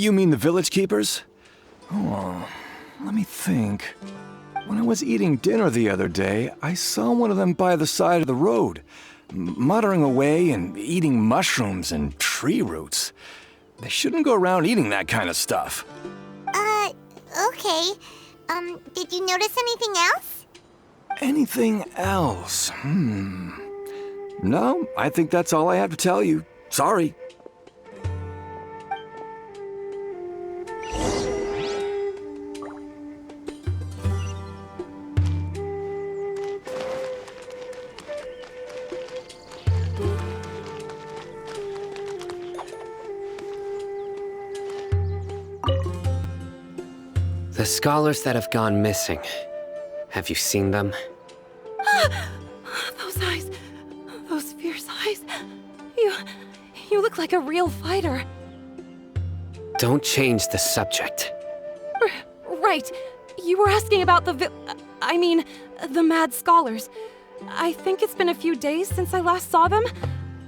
You mean the village keepers? Oh, let me think. When I was eating dinner the other day, I saw one of them by the side of the road, muttering away and eating mushrooms and tree roots. They shouldn't go around eating that kind of stuff. Okay. Did you notice anything else? Anything else? No, I think that's all I have to tell you. Sorry. The scholars that have gone missing. Have you seen them? Those eyes. Those fierce eyes. You look like a real fighter. Don't change the subject. Right. You were asking about the mad scholars. I think it's been a few days since I last saw them.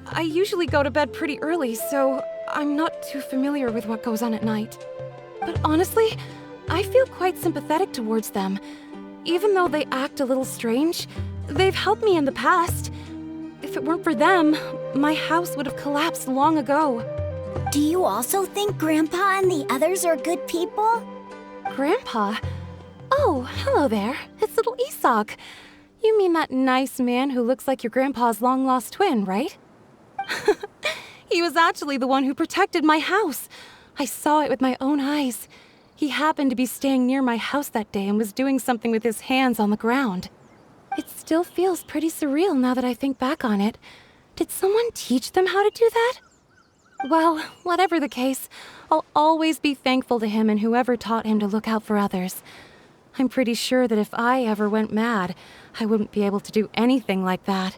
I usually go to bed pretty early, so I'm not too familiar with what goes on at night. But honestly, I feel quite sympathetic towards them. Even though they act a little strange, they've helped me in the past. If it weren't for them, my house would have collapsed long ago. Do you also think Grandpa and the others are good people? Grandpa? Oh, hello there. It's little Isak. You mean that nice man who looks like your grandpa's long-lost twin, right? He was actually the one who protected my house. I saw it with my own eyes. He happened to be staying near my house that day and was doing something with his hands on the ground. It still feels pretty surreal now that I think back on it. Did someone teach them how to do that? Well, whatever the case, I'll always be thankful to him and whoever taught him to look out for others. I'm pretty sure that if I ever went mad, I wouldn't be able to do anything like that.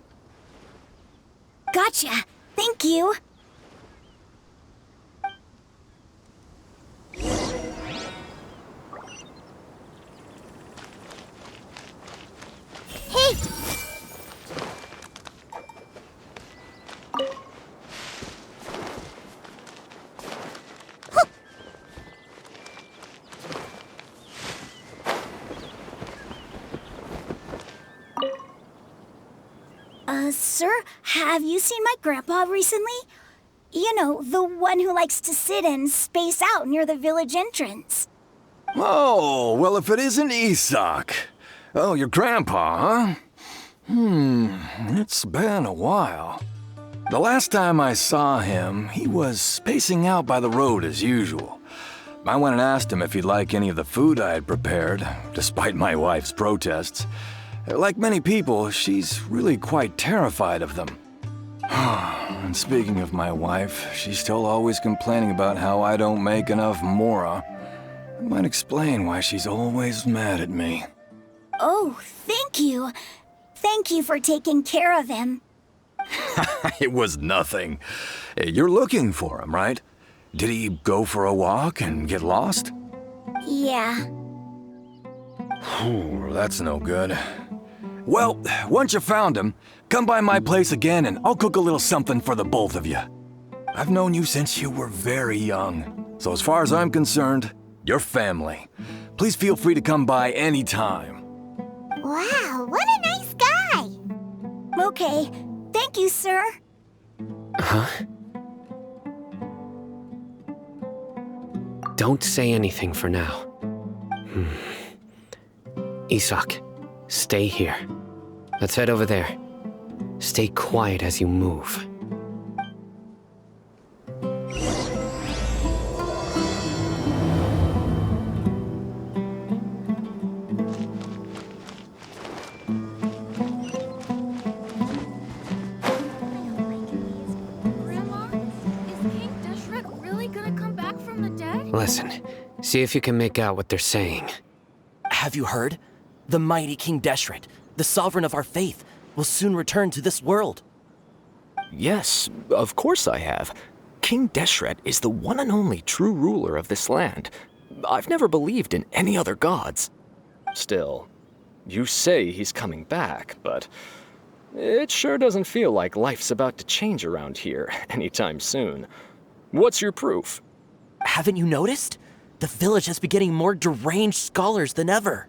Gotcha. Thank you. Hey! Sir, have you seen my grandpa recently? You know, the one who likes to sit and space out near the village entrance. Oh, well, if it isn't Isak. Oh, your grandpa, huh? It's been a while. The last time I saw him, he was spacing out by the road as usual. I went and asked him if he'd like any of the food I had prepared, despite my wife's protests. Like many people, she's really quite terrified of them. And speaking of my wife, she's still always complaining about how I don't make enough mora. That might explain why she's always mad at me. Oh, thank you. Thank you for taking care of him. It was nothing. You're looking for him, right? Did he go for a walk and get lost? Yeah. That's no good. Well, once you found him, come by my place again and I'll cook a little something for the both of you. I've known you since you were very young, so as far as I'm concerned, you're family. Please feel free to come by anytime. Wow, what a nice guy! Okay, thank you, sir. Huh? Don't say anything for now. Isak, stay here. Let's head over there. Stay quiet as you move. Grandma, is King Deshret really gonna come back from the dead? Listen, see if you can make out what they're saying. Have you heard? The mighty King Deshret, the sovereign of our faith, will soon return to this world. Yes, of course I have. King Deshret is the one and only true ruler of this land. I've never believed in any other gods. Still, you say he's coming back, but it sure doesn't feel like life's about to change around here anytime soon. What's your proof? haven't you noticed? The village has been getting more deranged scholars than ever.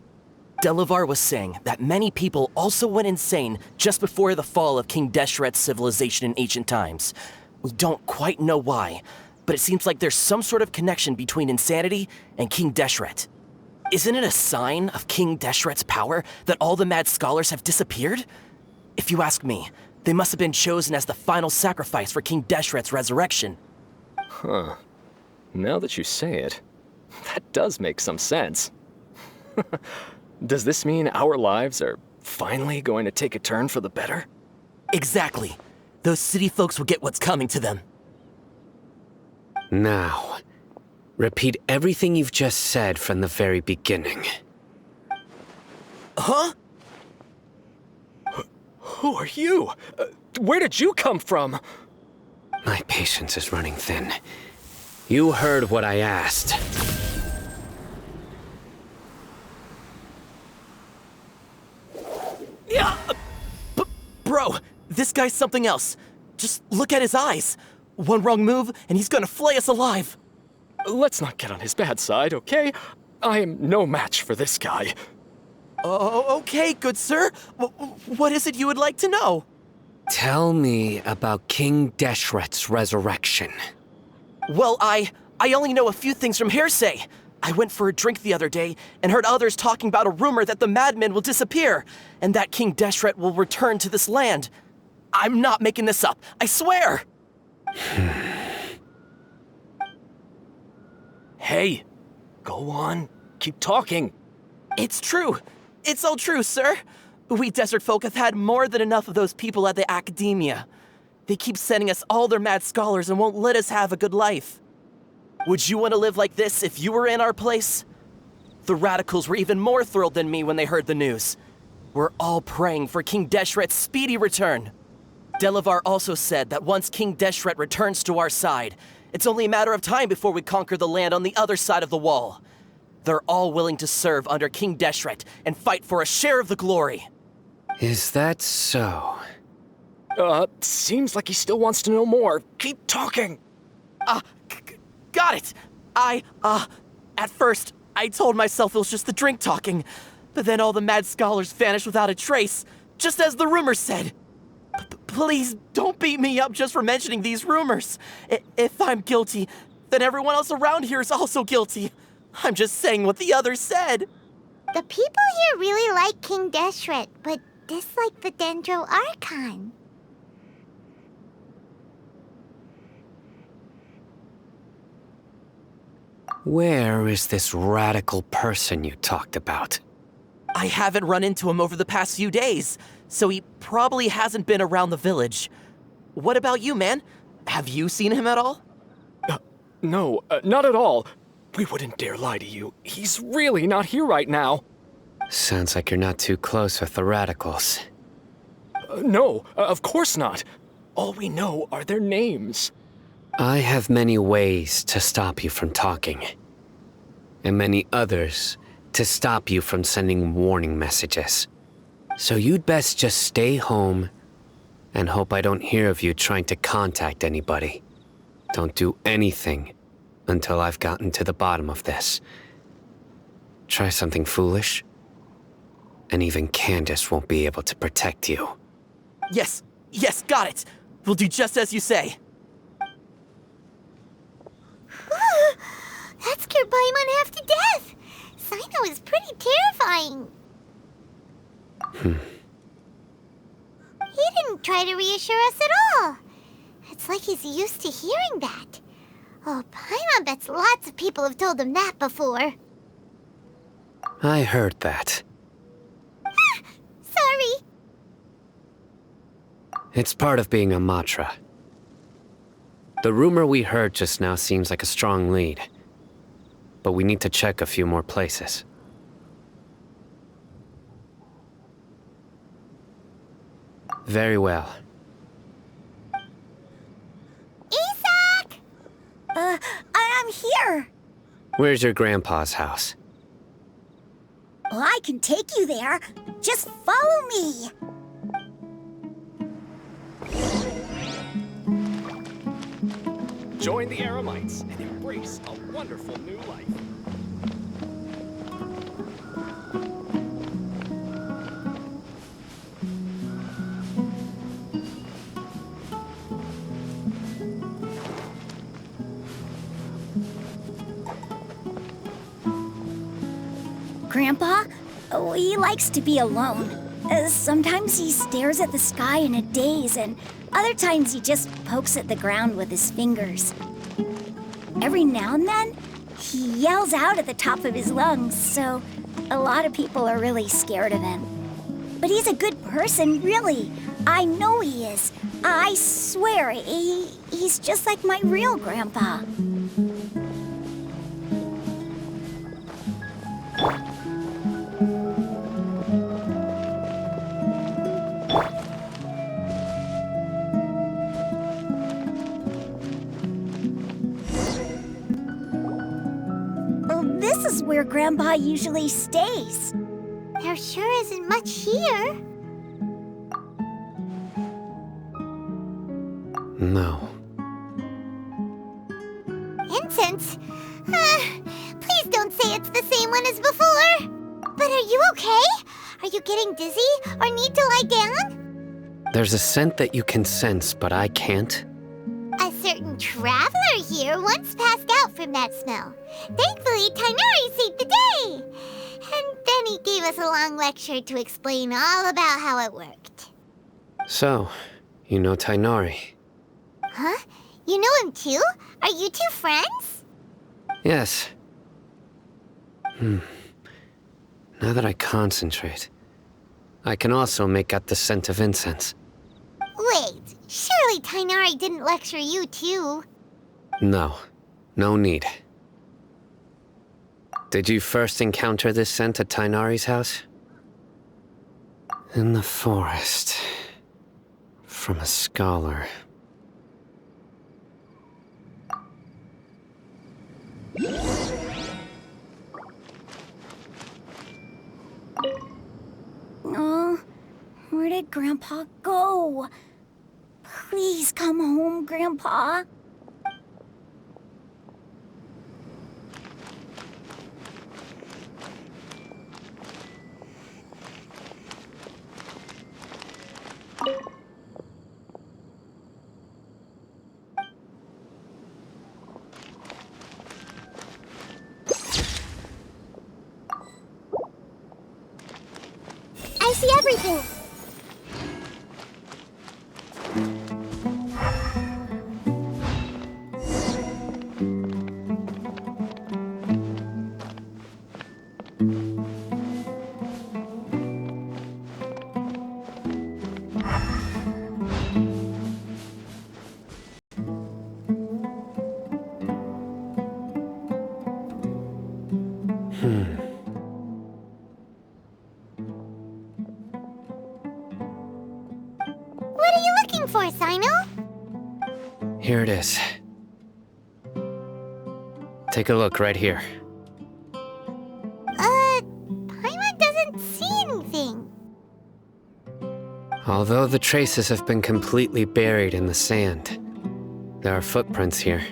Delavar was saying that many people also went insane just before the fall of King Deshret's civilization in ancient times. We don't quite know why, but it seems like there's some sort of connection between insanity and King Deshret. Isn't it a sign of King Deshret's power that all the mad scholars have disappeared? If you ask me, they must have been chosen as the final sacrifice for King Deshret's resurrection. Huh. Now that you say it, that does make some sense. Does this mean our lives are finally going to take a turn for the better? Exactly. Those city folks will get what's coming to them. Now, repeat everything you've just said from the very beginning. Huh? Who are you? Where did you come from? My patience is running thin. You heard what I asked. Yeah! Bro, this guy's something else. Just look at his eyes. One wrong move, and he's gonna flay us alive. Let's not get on his bad side, okay? I am no match for this guy. Oh, okay, good sir. What is it you would like to know? Tell me about King Deshret's resurrection. Well, I only know a few things from hearsay. I went for a drink the other day and heard others talking about a rumor that the madmen will disappear and that King Deshret will return to this land. I'm not making this up, I swear! Hey, go on. Keep talking. It's true. It's all true, sir. We desert folk have had more than enough of those people at the academia. They keep sending us all their mad scholars and won't let us have a good life. Would you want to live like this if you were in our place? The radicals were even more thrilled than me when they heard the news. We're all praying for King Deshret's speedy return. Delavar also said that once King Deshret returns to our side, it's only a matter of time before we conquer the land on the other side of the wall. They're all willing to serve under King Deshret and fight for a share of the glory. Is that so? Seems like he still wants to know more. Keep talking. Got it! At first, I told myself it was just the drink talking, but then all the mad scholars vanished without a trace, just as the rumors said. Please don't beat me up just for mentioning these rumors. If I'm guilty, then everyone else around here is also guilty. I'm just saying what the others said. The people here really like King Deshret, but dislike the Dendro Archon. Where is this radical person you talked about? I haven't run into him over the past few days, so he probably hasn't been around the village. What about you, man? Have you seen him at all? No, not at all. We wouldn't dare lie to you. He's really not here right now. Sounds like you're not too close with the radicals. No, of course not. All we know are their names. I have many ways to stop you from talking, and many others to stop you from sending warning messages. So you'd best just stay home and hope I don't hear of you trying to contact anybody. Don't do anything until I've gotten to the bottom of this. Try something foolish, and even Candace won't be able to protect you. Yes, got it. We'll do just as you say. That scared Paimon half to death. Sino is pretty terrifying. He didn't try to reassure us at all. It's like he's used to hearing that. Oh, Paimon bets lots of people have told him that before. I heard that. Sorry. It's part of being a Matra. The rumor we heard just now seems like a strong lead, but we need to check a few more places. Very well. Isak! I'm here. Where's your grandpa's house? Well, I can take you there. Just follow me. Join the Eremites and embrace a wonderful new life. Grandpa? Oh, he likes to be alone. Sometimes he stares at the sky in a daze, and other times he just pokes at the ground with his fingers. Every now and then, he yells out at the top of his lungs, so a lot of people are really scared of him. But he's a good person, really. I know he is. I swear, he's just like my real grandpa. This is where Grandpa usually stays. There sure isn't much here. No. Incense? Please don't say it's the same one as before. But are you okay? Are you getting dizzy or need to lie down? There's a scent that you can sense, but I can't. A certain traveler here once passed out from that smell. Thankfully, Tainari saved the day. And then he gave us a long lecture to explain all about how it worked. So, you know Tainari? Huh? You know him too? Are you two friends? Yes. Now that I concentrate, I can also make out the scent of incense. Wait, surely Tainari didn't lecture you too. No, no need. Did you first encounter this scent at Tainari's house? In the forest. From a scholar. Oh, where did Grandpa go? Please come home, Grandpa. I see everything. What are you looking for, Sino? Here it is. Take a look right here. Paimon doesn't see anything. Although the traces have been completely buried in the sand, there are footprints here.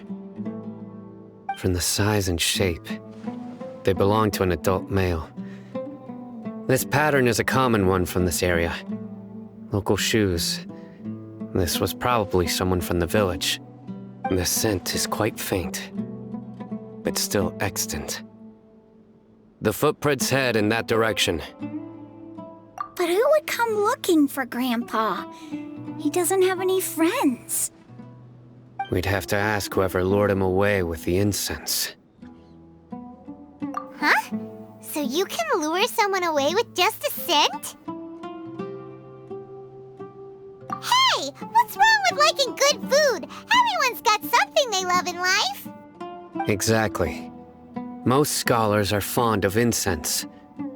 From the size and shape, they belong to an adult male. This pattern is a common one from this area. Local shoes. This was probably someone from the village. The scent is quite faint, but still extant. The footprints head in that direction. But who would come looking for Grandpa? He doesn't have any friends. We'd have to ask whoever lured him away with the incense. Huh? So you can lure someone away with just a scent? Hey! What's wrong with liking good food? Everyone's got something they love in life. Exactly. Most scholars are fond of incense,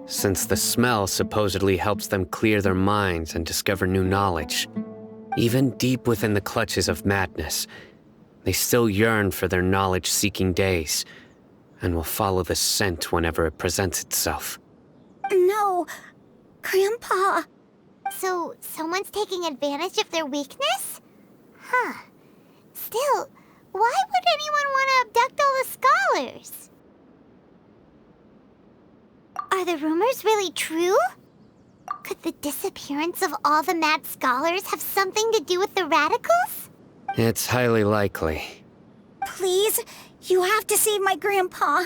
since the smell supposedly helps them clear their minds and discover new knowledge. Even deep within the clutches of madness, they still yearn for their knowledge-seeking days, and will follow the scent whenever it presents itself. No, Grandpa. So, someone's taking advantage of their weakness? Huh. Still, Why would anyone want to abduct all the scholars? Are the rumors really true? Could the disappearance of all the mad scholars have something to do with the radicals? It's highly likely. Please, you have to save my grandpa.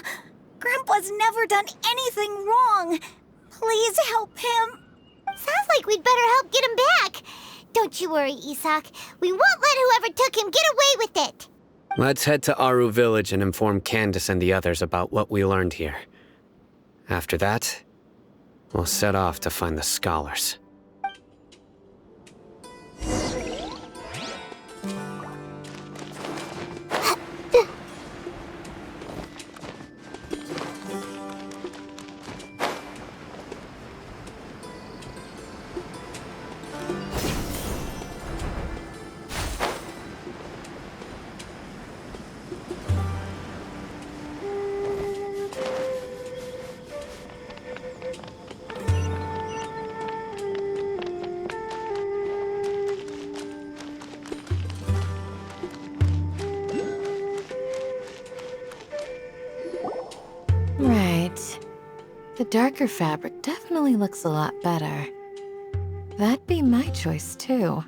Grandpa's never done anything wrong. Please help him. Sounds like we'd better help get him back. Don't you worry, Isak. We won't let whoever took him get away with it. Let's head to Aru Village and inform Candace and the others about what we learned here. After that, we'll set off to find the scholars. Right. The darker fabric definitely looks a lot better. That'd be my choice, too.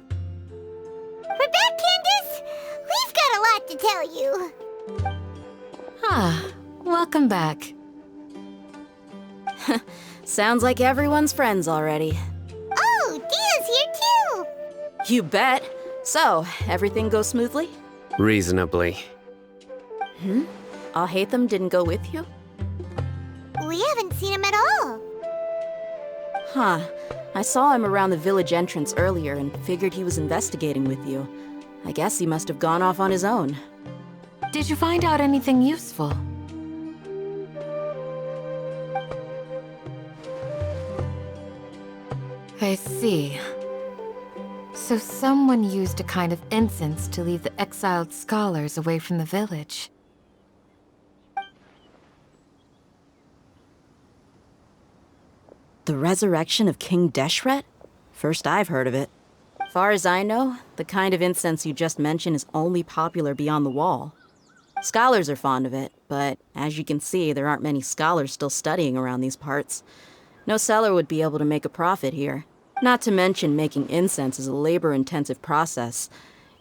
We're back, Candace! We've got a lot to tell you. Ah, welcome back. Sounds like everyone's friends already. Oh, Dia's here too! You bet. So, everything goes smoothly? Reasonably. Alhaitham didn't go with you? We haven't seen him at all. Huh. I saw him around the village entrance earlier and figured he was investigating with you. I guess he must have gone off on his own. Did you find out anything useful? I see. So someone used a kind of incense to lead the exiled scholars away from the village. The resurrection of King Deshret? First I've heard of it. Far as I know, the kind of incense you just mentioned is only popular beyond the wall. Scholars are fond of it, but as you can see, there aren't many scholars still studying around these parts. No seller would be able to make a profit here. Not to mention making incense is a labor-intensive process.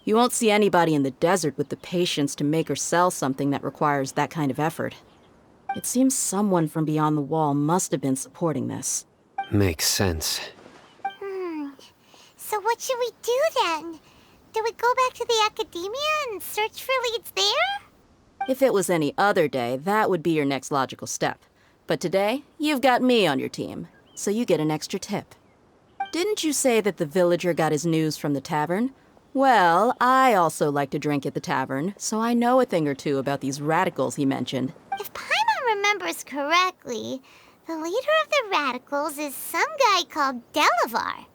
You won't see anybody in the desert with the patience to make or sell something that requires that kind of effort. It seems someone from beyond the wall must have been supporting this. Makes sense. So what should we do then? Do we go back to the academia and search for leads there? If it was any other day, that would be your next logical step. But today, you've got me on your team, so you get an extra tip. Didn't you say that the villager got his news from the tavern? Well, I also like to drink at the tavern, so I know a thing or two about these radicals he mentioned. If Paimon remembers correctly, the leader of the radicals is some guy called Delavar.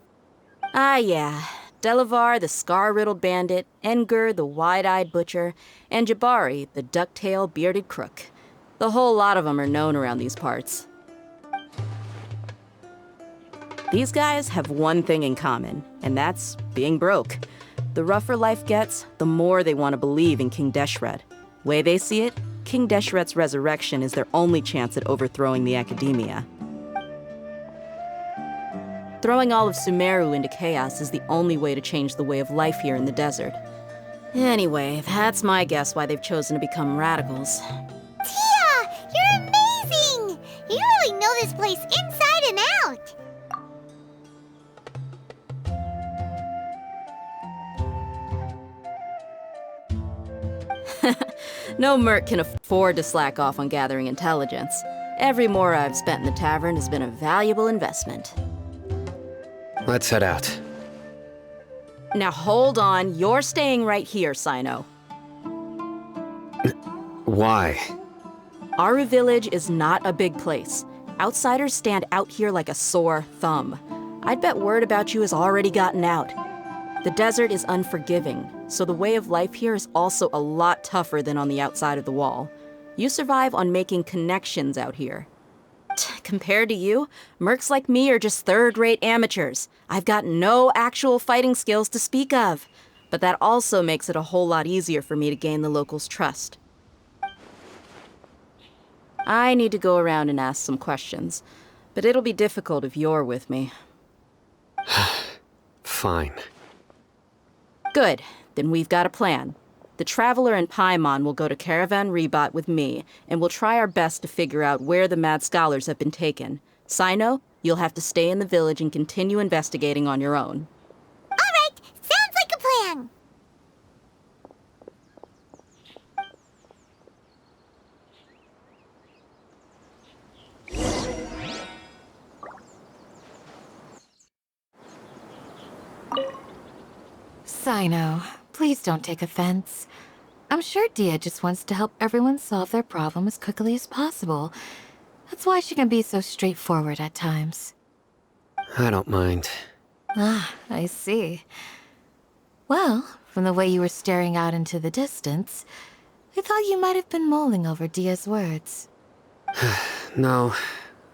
Ah, yeah. Delavar, the scar-riddled bandit, Engur, the wide-eyed butcher, and Jabari, the duck-tailed bearded crook. The whole lot of them are known around these parts. These guys have one thing in common, and that's being broke. The rougher life gets, the more they want to believe in King Deshret. Way they see it, King Deshret's resurrection is their only chance at overthrowing the academia. Throwing all of Sumeru into chaos is the only way to change the way of life here in the desert. Anyway, that's my guess why they've chosen to become radicals. Tia, you're amazing! You really know this place inside and out. No merc can afford to slack off on gathering intelligence. Every more I've spent in the tavern has been a valuable investment. Let's head out. Now hold on, you're staying right here, Sino. Why? Aru Village is not a big place. Outsiders stand out here like a sore thumb. I'd bet word about you has already gotten out. The desert is unforgiving, so the way of life here is also a lot tougher than on the outside of the wall. You survive on making connections out here. Compared to you, mercs like me are just third-rate amateurs. I've got no actual fighting skills to speak of. But that also makes it a whole lot easier for me to gain the locals' trust. I need to go around and ask some questions, but it'll be difficult if you're with me. Fine. Good. Then we've got a plan. The Traveler and Paimon will go to Caravan Rebot with me, and we'll try our best to figure out where the Mad Scholars have been taken. Sino, you'll have to stay in the village and continue investigating on your own. All right, sounds like a plan. Sino, please don't take offense. I'm sure Dia just wants to help everyone solve their problem as quickly as possible. That's why she can be so straightforward at times. I don't mind. Ah, I see. Well, from the way you were staring out into the distance, I thought you might have been mulling over Dia's words. No,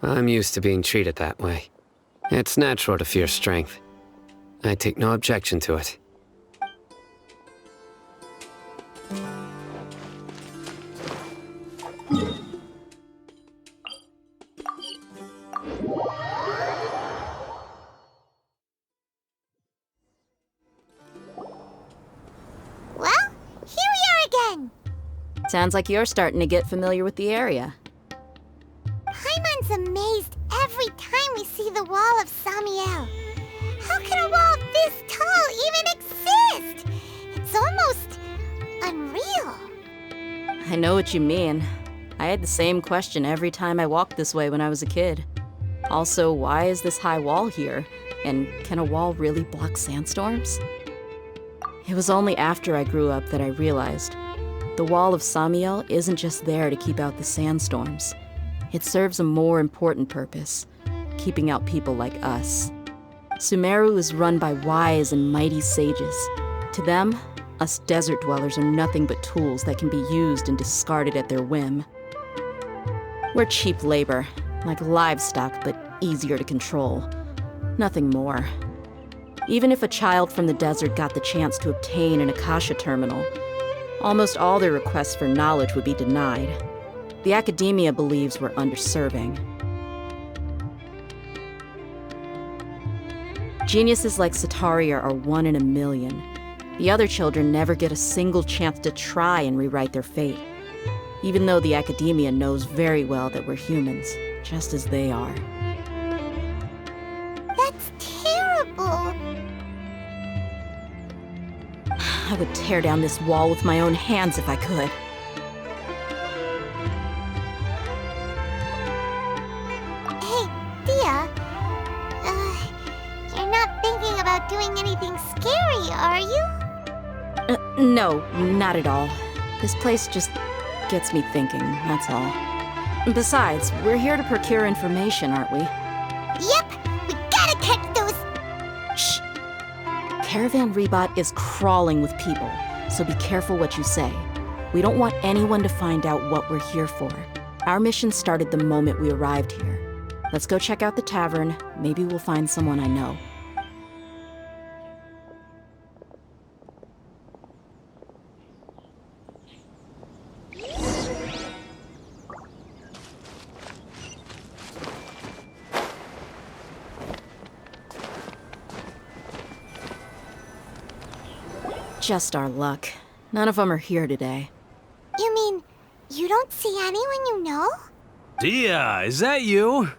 I'm used to being treated that way. It's natural to fear strength. I take no objection to it. Well, here we are again. Sounds like you're starting to get familiar with the area. Paimon's amazed every time we see the wall of Samiel. How can a wall this tall even exist? It's almost unreal. I know what you mean. I had the same question every time I walked this way when I was a kid. Also, why is this high wall here? And can a wall really block sandstorms? It was only after I grew up that I realized the wall of Samiel isn't just there to keep out the sandstorms. It serves a more important purpose, keeping out people like us. Sumeru is run by wise and mighty sages. To them, us desert dwellers are nothing but tools that can be used and discarded at their whim. We're cheap labor, like livestock, but easier to control. Nothing more. Even if a child from the desert got the chance to obtain an Akasha terminal, almost all their requests for knowledge would be denied. The academia believes we're underserving. Geniuses like Sataria are one in a million. The other children never get a single chance to try and rewrite their fate, even though the academia knows very well that we're humans, just as they are. That's terrible. I would tear down this wall with my own hands if I could. Hey, Dia. You're not thinking about doing anything scary, are you? No, not at all. This place just gets me thinking, that's all. Besides, we're here to procure information, aren't we? Yep, we gotta catch those. Shh! Caravan Rebot is crawling with people, so be careful what you say. We don't want anyone to find out what we're here for. Our mission started the moment we arrived here. Let's go check out the tavern. Maybe we'll find someone I know. Just our luck. None of them are here today. You mean, you don't see anyone you know? Dia, is that you?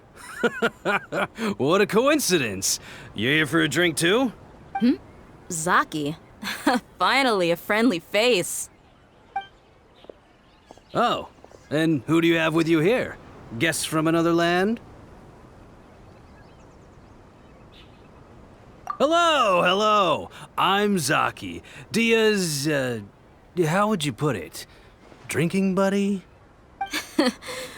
What a coincidence. You here for a drink too? Zaki. Finally, a friendly face. Oh, and who do you have with you here? Guests from another land? Hello, hello. I'm Zaki. Dia's, how would you put it? Drinking buddy?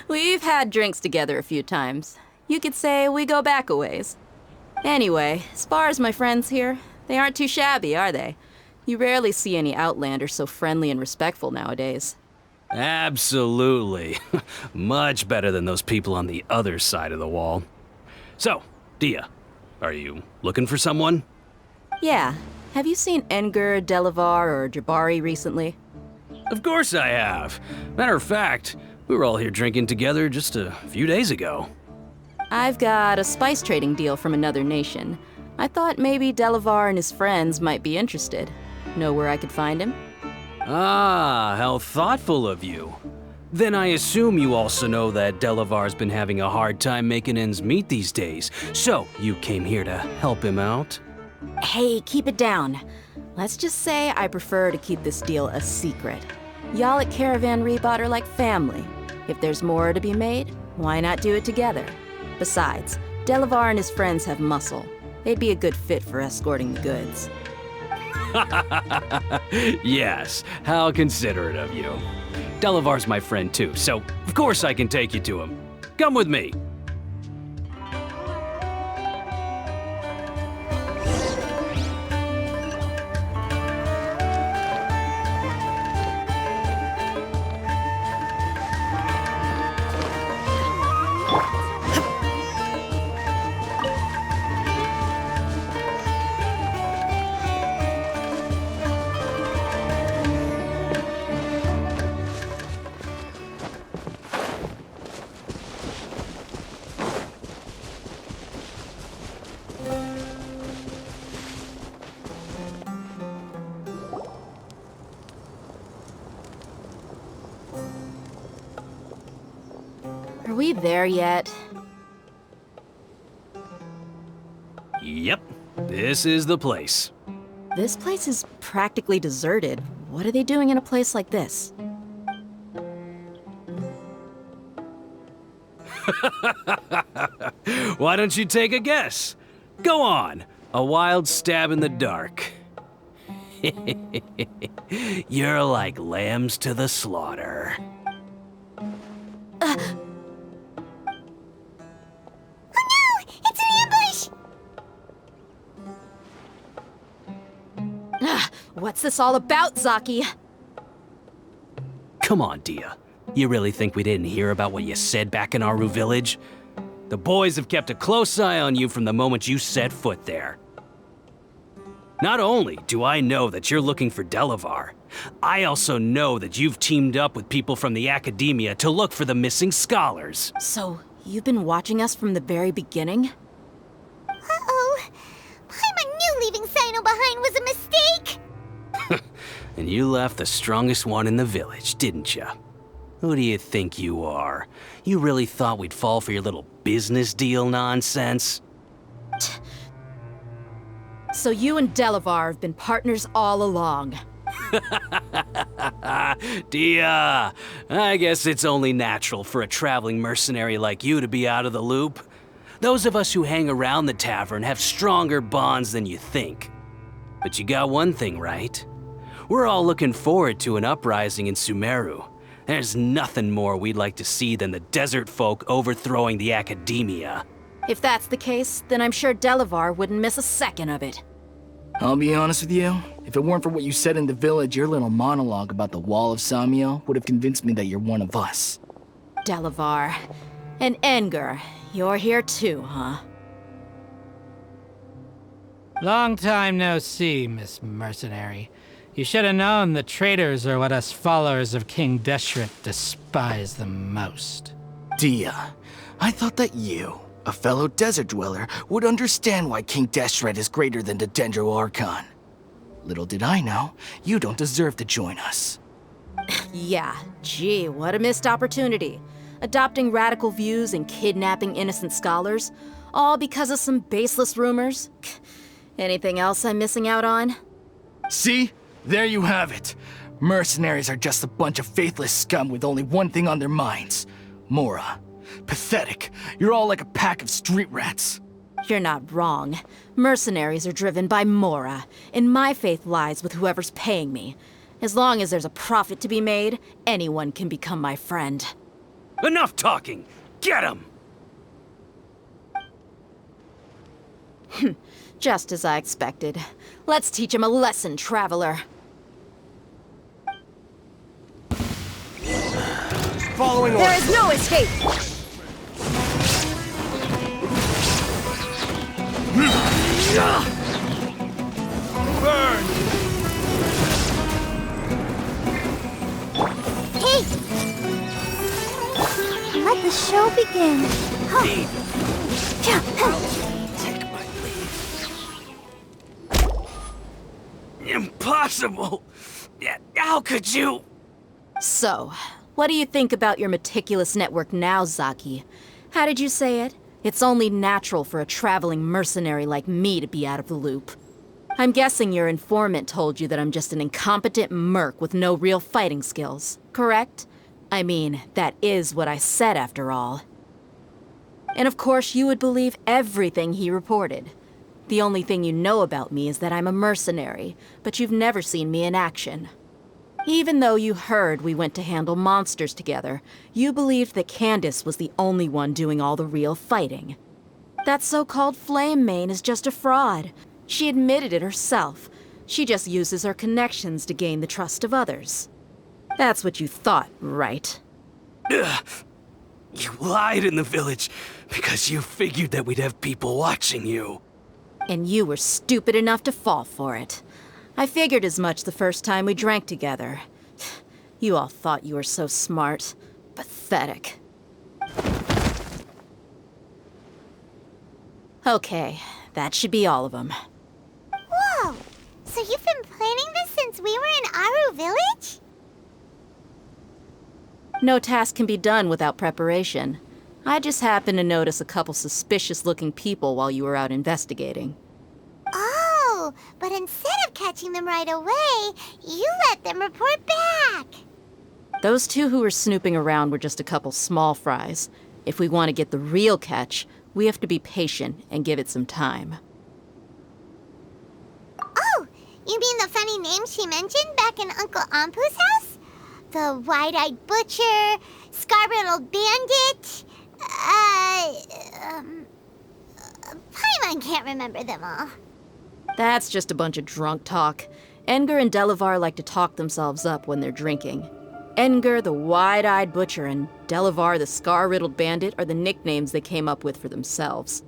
We've had drinks together a few times. You could say we go back a ways. Anyway, as far as my friends here, they aren't too shabby, are they? You rarely see any Outlanders so friendly and respectful nowadays. Absolutely. Much better than those people on the other side of the wall. So, Dia, are you looking for someone? Yeah, have you seen Enger, Delavar, or Jabari recently? Of course I have. Matter of fact, we were all here drinking together just a few days ago. I've got a spice trading deal from another nation. I thought maybe Delavar and his friends might be interested. Know where I could find him? Ah, how thoughtful of you. Then I assume you also know that Delavar's been having a hard time making ends meet these days, so you came here to help him out? Hey, keep it down. Let's just say I prefer to keep this deal a secret. Y'all at Caravan Rebot are like family. If there's more to be made, why not do it together? Besides, Delavar and his friends have muscle. They'd be a good fit for escorting the goods. Yes, how considerate of you. Delavar's my friend too, so of course I can take you to him. Come with me. Are we there yet? Yep, this is the place. This place is practically deserted. What are they doing in a place like this? Why don't you take a guess? Go on, a wild stab in the dark. You're like lambs to the slaughter. It's an ambush! What's this all about, Zaki? Come on, Dia. You really think we didn't hear about what you said back in Aru village? The boys have kept a close eye on you from the moment you set foot there. Not only do I know that you're looking for Delavar, I also know that you've teamed up with people from the Academia to look for the missing scholars. So, you've been watching us from the very beginning? Uh-oh. Paimon knew leaving Sino behind was a mistake! And you left the strongest one in the village, didn't you? Who do you think you are? You really thought we'd fall for your little business deal nonsense? So you and Delavar have been partners all along. Dia, I guess it's only natural for a traveling mercenary like you to be out of the loop. Those of us who hang around the tavern have stronger bonds than you think. But you got one thing right. We're all looking forward to an uprising in Sumeru. There's nothing more we'd like to see than the desert folk overthrowing the Academia. If that's the case, then I'm sure Delavar wouldn't miss a second of it. I'll be honest with you. If it weren't for what you said in the village, your little monologue about the Wall of Samiel would have convinced me that you're one of us. Delavar. And Enger, you're here too, huh? Long time no see, Miss Mercenary. You should have known the traitors are what us followers of King Deshret despise the most. Dia, I thought that you, a fellow desert dweller, would understand why King Deshret is greater than the Dendro Archon. Little did I know, you don't deserve to join us. Yeah, gee, what a missed opportunity. Adopting radical views and kidnapping innocent scholars, all because of some baseless rumors. Anything else I'm missing out on? See? There you have it. Mercenaries are just a bunch of faithless scum with only one thing on their minds. Mora. Pathetic. You're all like a pack of street rats. You're not wrong. Mercenaries are driven by Mora, and my faith lies with whoever's paying me. As long as there's a profit to be made, anyone can become my friend. Enough talking! Get him! Just as I expected. Let's teach him a lesson, traveler. Following There is no escape! Burn! let the show begin. Take my leave. Impossible! How could you? So, what do you think about your meticulous network now, Zaki? How did you say it? It's only natural for a traveling mercenary like me to be out of the loop. I'm guessing your informant told you that I'm just an incompetent merc with no real fighting skills, correct? I mean, that is what I said after all. And of course, you would believe everything he reported. The only thing you know about me is that I'm a mercenary, but you've never seen me in action. Even though you heard we went to handle monsters together, you believed that Candace was the only one doing all the real fighting. That so-called Flame Mane is just a fraud. She admitted it herself. She just uses her connections to gain the trust of others. That's what you thought, right? Ugh. You lied in the village because you figured that we'd have people watching you. And you were stupid enough to fall for it. I figured as much the first time we drank together. You all thought you were so smart. Pathetic. Okay, that should be all of them. Whoa! So you've been planning this since we were in Aru Village? No task can be done without preparation. I just happened to notice a couple suspicious-looking people while you were out investigating. Oh, but instead of catching them right away, you let them report back. Those two who were snooping around were just a couple small fries. If we want to get the real catch, we have to be patient and give it some time. Oh, you mean the funny name she mentioned back in Uncle Ampu's house? The wide-eyed butcher, scar-riddled bandit, Paimon can't remember them all. That's just a bunch of drunk talk. Edgar and Delavar like to talk themselves up when they're drinking. Edgar, the wide-eyed butcher, and Delavar, the scar-riddled bandit, are the nicknames they came up with for themselves.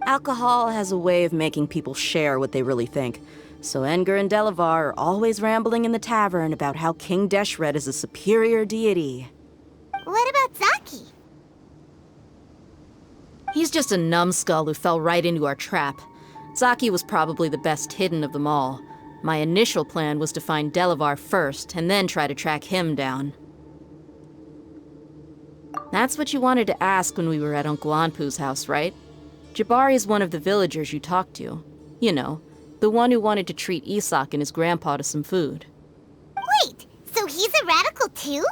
Alcohol has a way of making people share what they really think. So Edgar and Delavar are always rambling in the tavern about how King Deshret is a superior deity. What about Zaki? He's just a numbskull who fell right into our trap. Zaki was probably the best hidden of them all. My initial plan was to find Delavar first, and then try to track him down. That's what you wanted to ask when we were at Uncle Anpu's house, right? Jabari is one of the villagers you talked to. You know, the one who wanted to treat Isak and his grandpa to some food. Wait, so he's a radical too?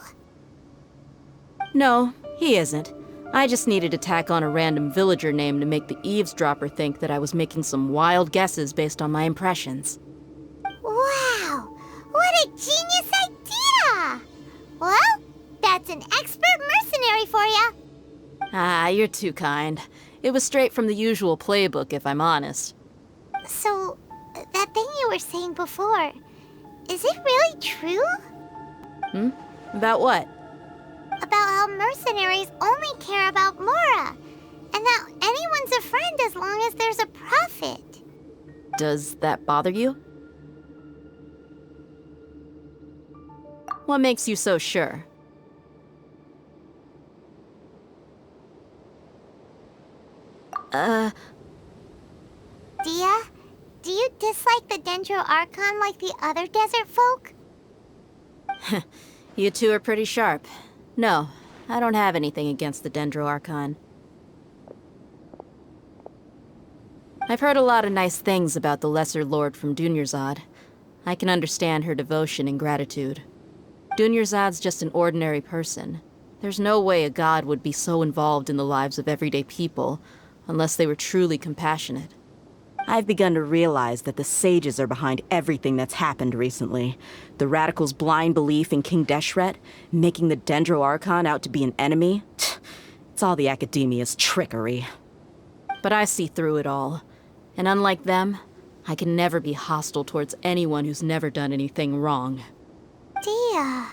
No, he isn't. I just needed to tack on a random villager name to make the eavesdropper think that I was making some wild guesses based on my impressions. Wow, what a genius idea! Well, that's an expert mercenary for you. Ah, you're too kind. It was straight from the usual playbook, if I'm honest. So, that thing you were saying before, is it really true? About what? About how mercenaries only care about Mora, and that anyone's a friend as long as there's a profit. Does that bother you? What makes you so sure? Dia, do you dislike the Dendro Archon like the other desert folk? You two are pretty sharp. No, I don't have anything against the Dendro Archon. I've heard a lot of nice things about the Lesser Lord from Dunyarzad. I can understand her devotion and gratitude. Dunyarzad's just an ordinary person. There's no way a god would be so involved in the lives of everyday people, unless they were truly compassionate. I've begun to realize that the sages are behind everything that's happened recently. The radicals' blind belief in King Deshret, making the Dendro Archon out to be an enemy. It's all the academia's trickery. But I see through it all. And unlike them, I can never be hostile towards anyone who's never done anything wrong. Dia.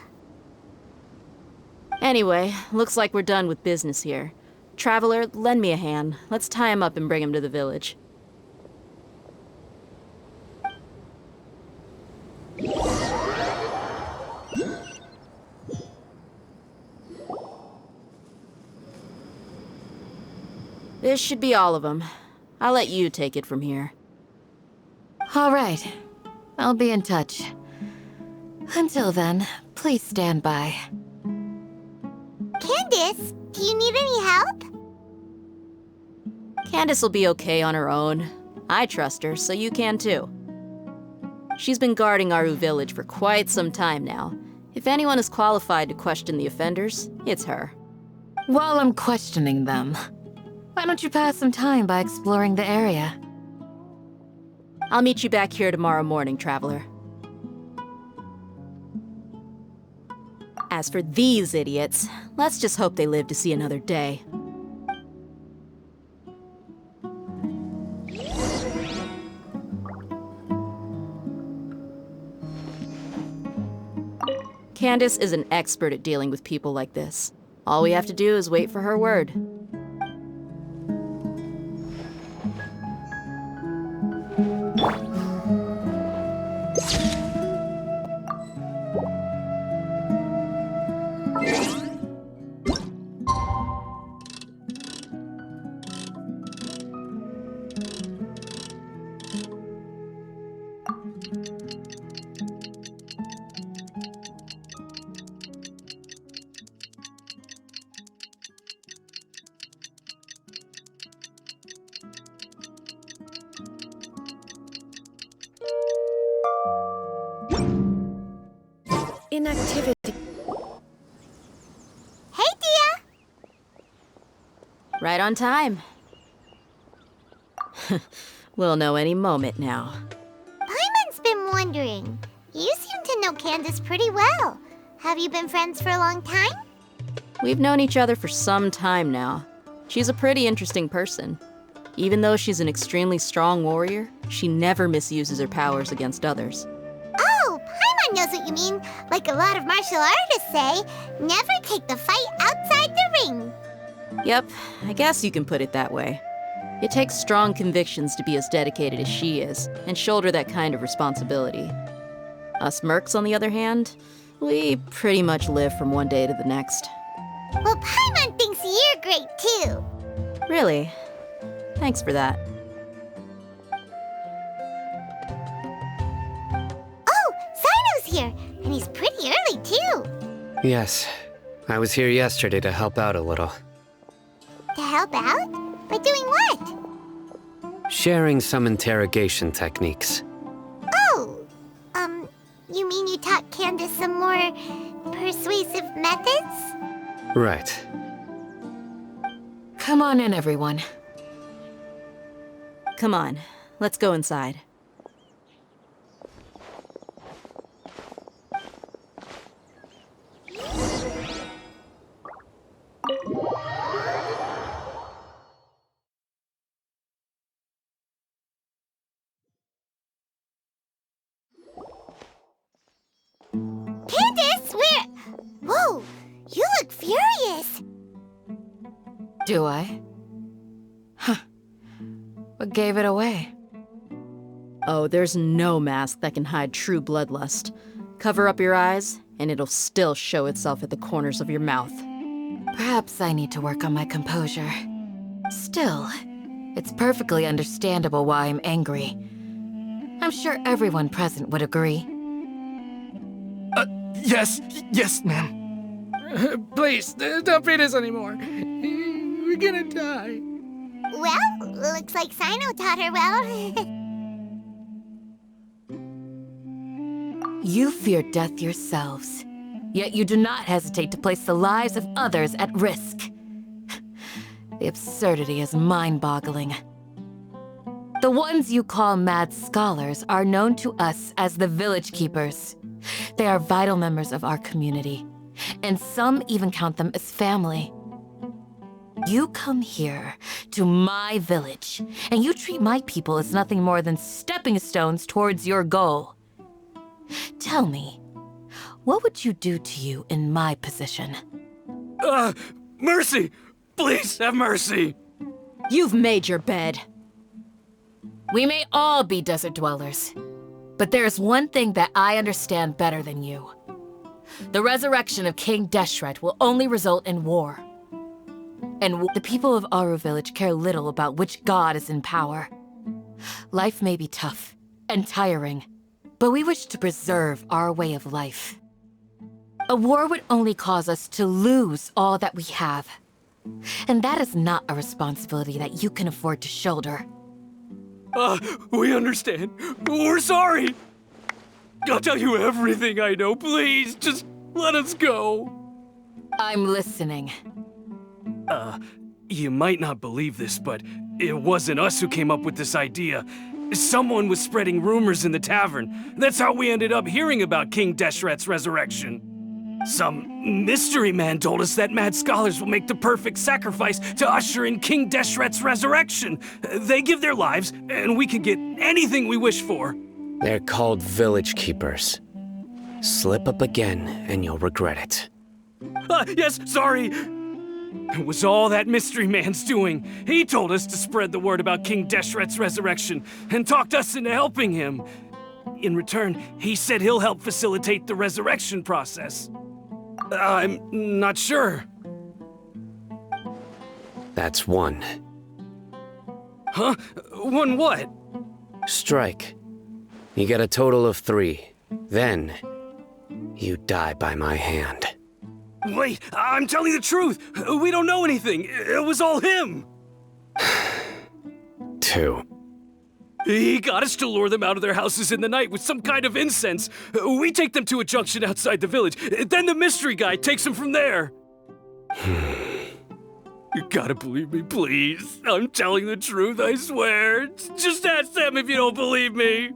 Anyway, looks like we're done with business here. Traveler, lend me a hand. Let's tie him up and bring him to the village. This should be all of them. I'll let you take it from here. All right. I'll be in touch. Until then, please stand by. Candace, do you need any help? Candace will be okay on her own. I trust her, so you can too. She's been guarding Aru Village for quite some time now. If anyone is qualified to question the offenders, it's her. While I'm questioning them, why don't you pass some time by exploring the area? I'll meet you back here tomorrow morning, Traveler. As for these idiots, let's just hope they live to see another day. Candace is an expert at dealing with people like this. All we have to do is wait for her word. Inactivity. Hey, Dia! Right on time. We'll know any moment now. Paimon's been wondering. You seem to know Candace pretty well. Have you been friends for a long time? We've known each other for some time now. She's a pretty interesting person. Even though she's an extremely strong warrior, she never misuses her powers against others. Oh, Paimon knows what you mean. Like a lot of martial artists say, never take the fight outside the ring. Yep, I guess you can put it that way. It takes strong convictions to be as dedicated as she is, and shoulder that kind of responsibility. Us mercs, on the other hand, we pretty much live from one day to the next. Well, Paimon thinks you're great too. Really? Thanks for that. Oh, Sino's here, and he's pretty early too. Yes, I was here yesterday to help out a little. To help out? By doing what? Sharing some interrogation techniques. Oh, you mean you taught Candace some more persuasive methods? Right. Come on in, everyone. Come on, let's go inside. Candace, whoa, you look furious. Do I? Huh. What gave it away? Oh, there's no mask that can hide true bloodlust. Cover up your eyes, and it'll still show itself at the corners of your mouth. Perhaps I need to work on my composure. Still, it's perfectly understandable why I'm angry. I'm sure everyone present would agree. Yes, ma'am. Please, don't beat us anymore. We're gonna die. Well, looks like Sino taught her well. You fear death yourselves, yet you do not hesitate to place the lives of others at risk. The absurdity is mind-boggling. The ones you call mad scholars are known to us as the Village Keepers. They are vital members of our community, and some even count them as family. You come here, to my village, and you treat my people as nothing more than stepping stones towards your goal. Tell me, what would you do to you in my position? Mercy! Please have mercy! You've made your bed. We may all be desert dwellers, but there's one thing that I understand better than you. The resurrection of King Deshret will only result in war. And the people of Aru Village care little about which god is in power. Life may be tough and tiring, but we wish to preserve our way of life. A war would only cause us to lose all that we have. And that is not a responsibility that you can afford to shoulder. We understand. We're sorry. I'll tell you everything I know. Please, just let us go. I'm listening. You might not believe this, but it wasn't us who came up with this idea. Someone was spreading rumors in the tavern. That's how we ended up hearing about King Deshret's resurrection. Some mystery man told us that mad scholars will make the perfect sacrifice to usher in King Deshret's resurrection. They give their lives, and we can get anything we wish for. They're called village keepers. Slip up again, and you'll regret it. Yes, sorry. It was all that mystery man's doing. He told us to spread the word about King Deshret's resurrection, and talked us into helping him. In return, he said he'll help facilitate the resurrection process. I'm not sure. That's one. Huh? One what? Strike. You get a total of 3. Then, you die by my hand. Wait, I'm telling the truth. We don't know anything. It was all him. 2. He got us to lure them out of their houses in the night with some kind of incense. We take them to a junction outside the village. Then the mystery guy takes them from there. You gotta believe me, please. I'm telling the truth, I swear. Just ask them if you don't believe me.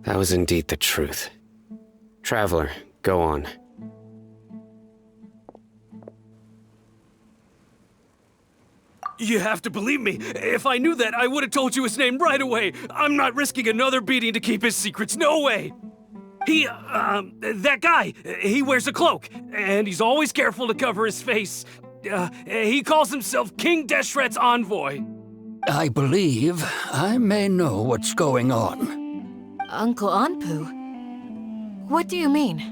That was indeed the truth. Traveler, go on. You have to believe me. If I knew that, I would have told you his name right away. I'm not risking another beating to keep his secrets. No way. That guy, he wears a cloak, and he's always careful to cover his face. He calls himself King Deshret's envoy. I believe I may know what's going on. Uncle Anpu? What do you mean?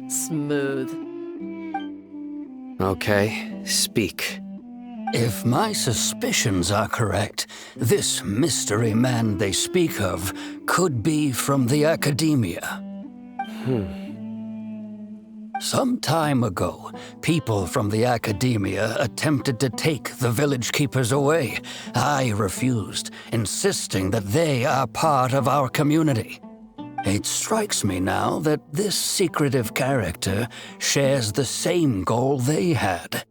Smooth. Okay, speak. If my suspicions are correct, this mystery man they speak of could be from the Academia. Some time ago, people from the Academia attempted to take the village keepers away. I refused, insisting that they are part of our community. It strikes me now that this secretive character shares the same goal they had.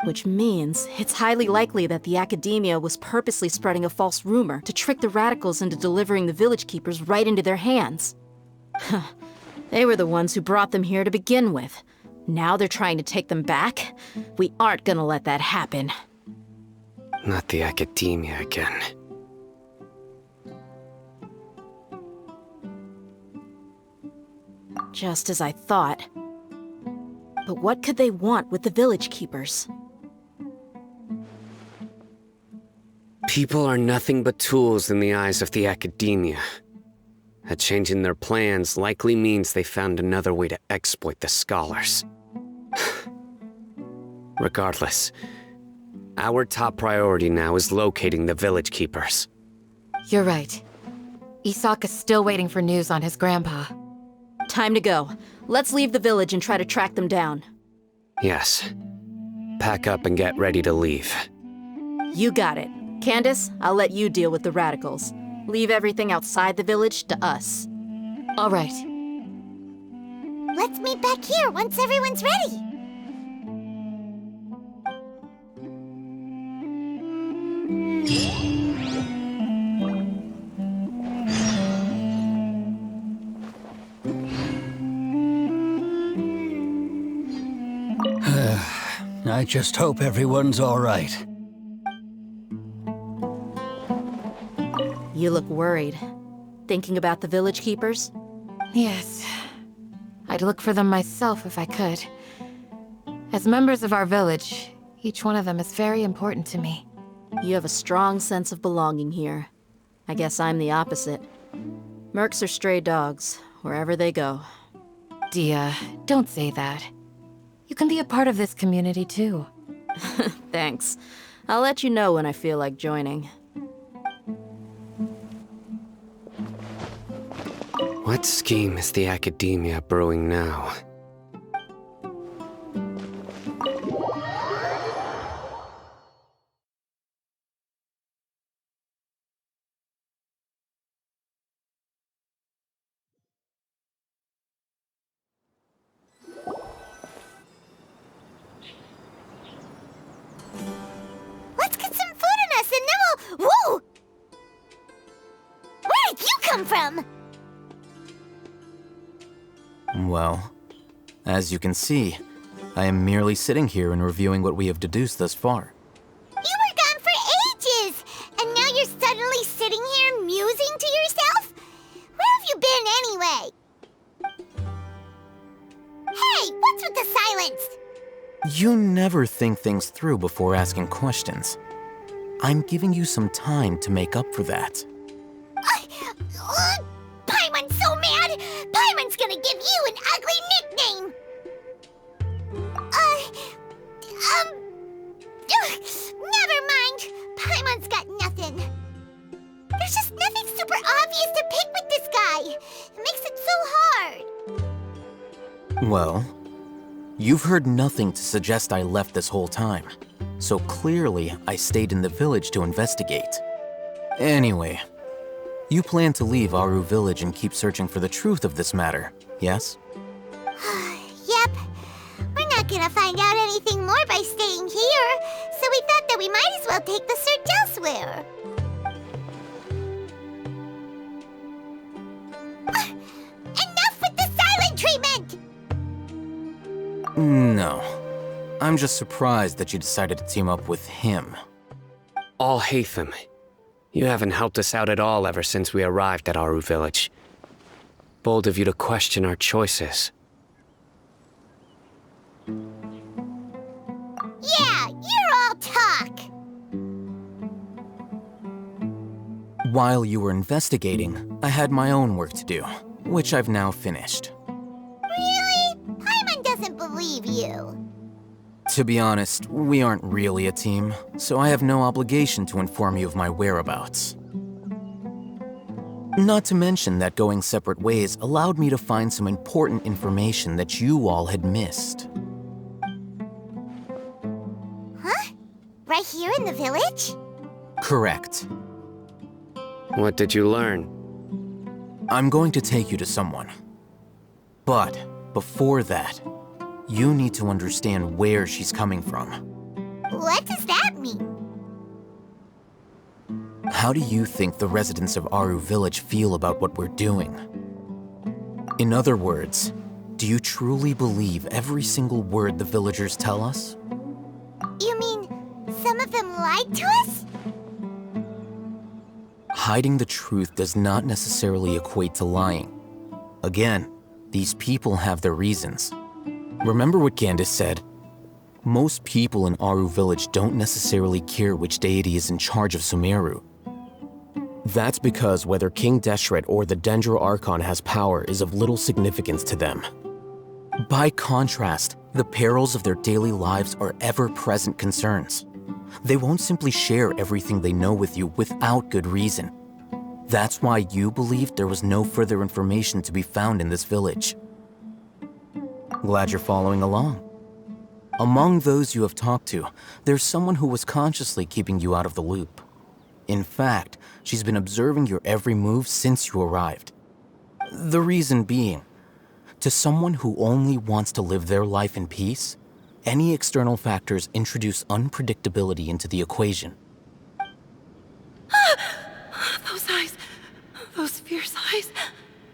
Which means it's highly likely that the Academia was purposely spreading a false rumor to trick the radicals into delivering the village keepers right into their hands. They were the ones who brought them here to begin with. Now they're trying to take them back? We aren't gonna let that happen. Not the Academia again. Just as I thought. But what could they want with the village keepers? People are nothing but tools in the eyes of the Academia. A change in their plans likely means they found another way to exploit the scholars. Regardless, our top priority now is locating the village keepers. You're right. Isak is still waiting for news on his grandpa. Time to go. Let's leave the village and try to track them down. Yes. Pack up and get ready to leave. You got it. Candace, I'll let you deal with the radicals. Leave everything outside the village to us. All right. Let's meet back here once everyone's ready. I just hope everyone's all right. You look worried. Thinking about the village keepers? Yes. I'd look for them myself if I could. As members of our village, Each one of them is very important to me. You have a strong sense of belonging here. I guess I'm the opposite. Mercs are stray dogs, wherever they go. Dia, don't say that. You can be a part of this community too. Thanks. I'll let you know when I feel like joining. What scheme is the Academia brewing now? Let's get some food in us and then we'll... Whoa! Where did you come from? Well, as you can see, I am merely sitting here and reviewing what we have deduced thus far. You were gone for ages! And now you're suddenly sitting here musing to yourself? Where have you been anyway? Hey, what's with the silence? You never think things through before asking questions. I'm giving you some time to make up for that. Paimon's so mad! Paimon's gonna give you an ugly nickname! Never mind. Paimon's got nothing. There's just nothing super obvious to pick with this guy. It makes it so hard. Well, you've heard nothing to suggest I left this whole time. So clearly, I stayed in the village to investigate. Anyway, you plan to leave Aru Village and keep searching for the truth of this matter, yes? Yep. We're not gonna find out anything more by staying here, so we thought that we might as well take the search elsewhere. Enough with the silent treatment! No. I'm just surprised that you decided to team up with him. Alhaitham, you haven't helped us out at all ever since we arrived at Aru Village. Bold of you to question our choices. Yeah, you're all talk! While you were investigating, I had my own work to do, which I've now finished. Really? Paimon doesn't believe you. To be honest, we aren't really a team, so I have no obligation to inform you of my whereabouts. Not to mention that going separate ways allowed me to find some important information that you all had missed. Huh? Right here in the village? Correct. What did you learn? I'm going to take you to someone. But before that, you need to understand where she's coming from. What does that mean? How do you think the residents of Aru Village feel about what we're doing? In other words, do you truly believe every single word the villagers tell us? You mean some of them lied to us? Hiding the truth does not necessarily equate to lying. Again, these people have their reasons. Remember what Candace said? Most people in Aru Village don't necessarily care which deity is in charge of Sumeru. That's because whether King Deshret or the Dendro Archon has power is of little significance to them. By contrast, the perils of their daily lives are ever-present concerns. They won't simply share everything they know with you without good reason. That's why you believed there was no further information to be found in this village. Glad you're following along. Among those you have talked to, there's someone who was consciously keeping you out of the loop. In fact, she's been observing your every move since you arrived. The reason being, to someone who only wants to live their life in peace, any external factors introduce unpredictability into the equation. Those eyes. Those fierce eyes.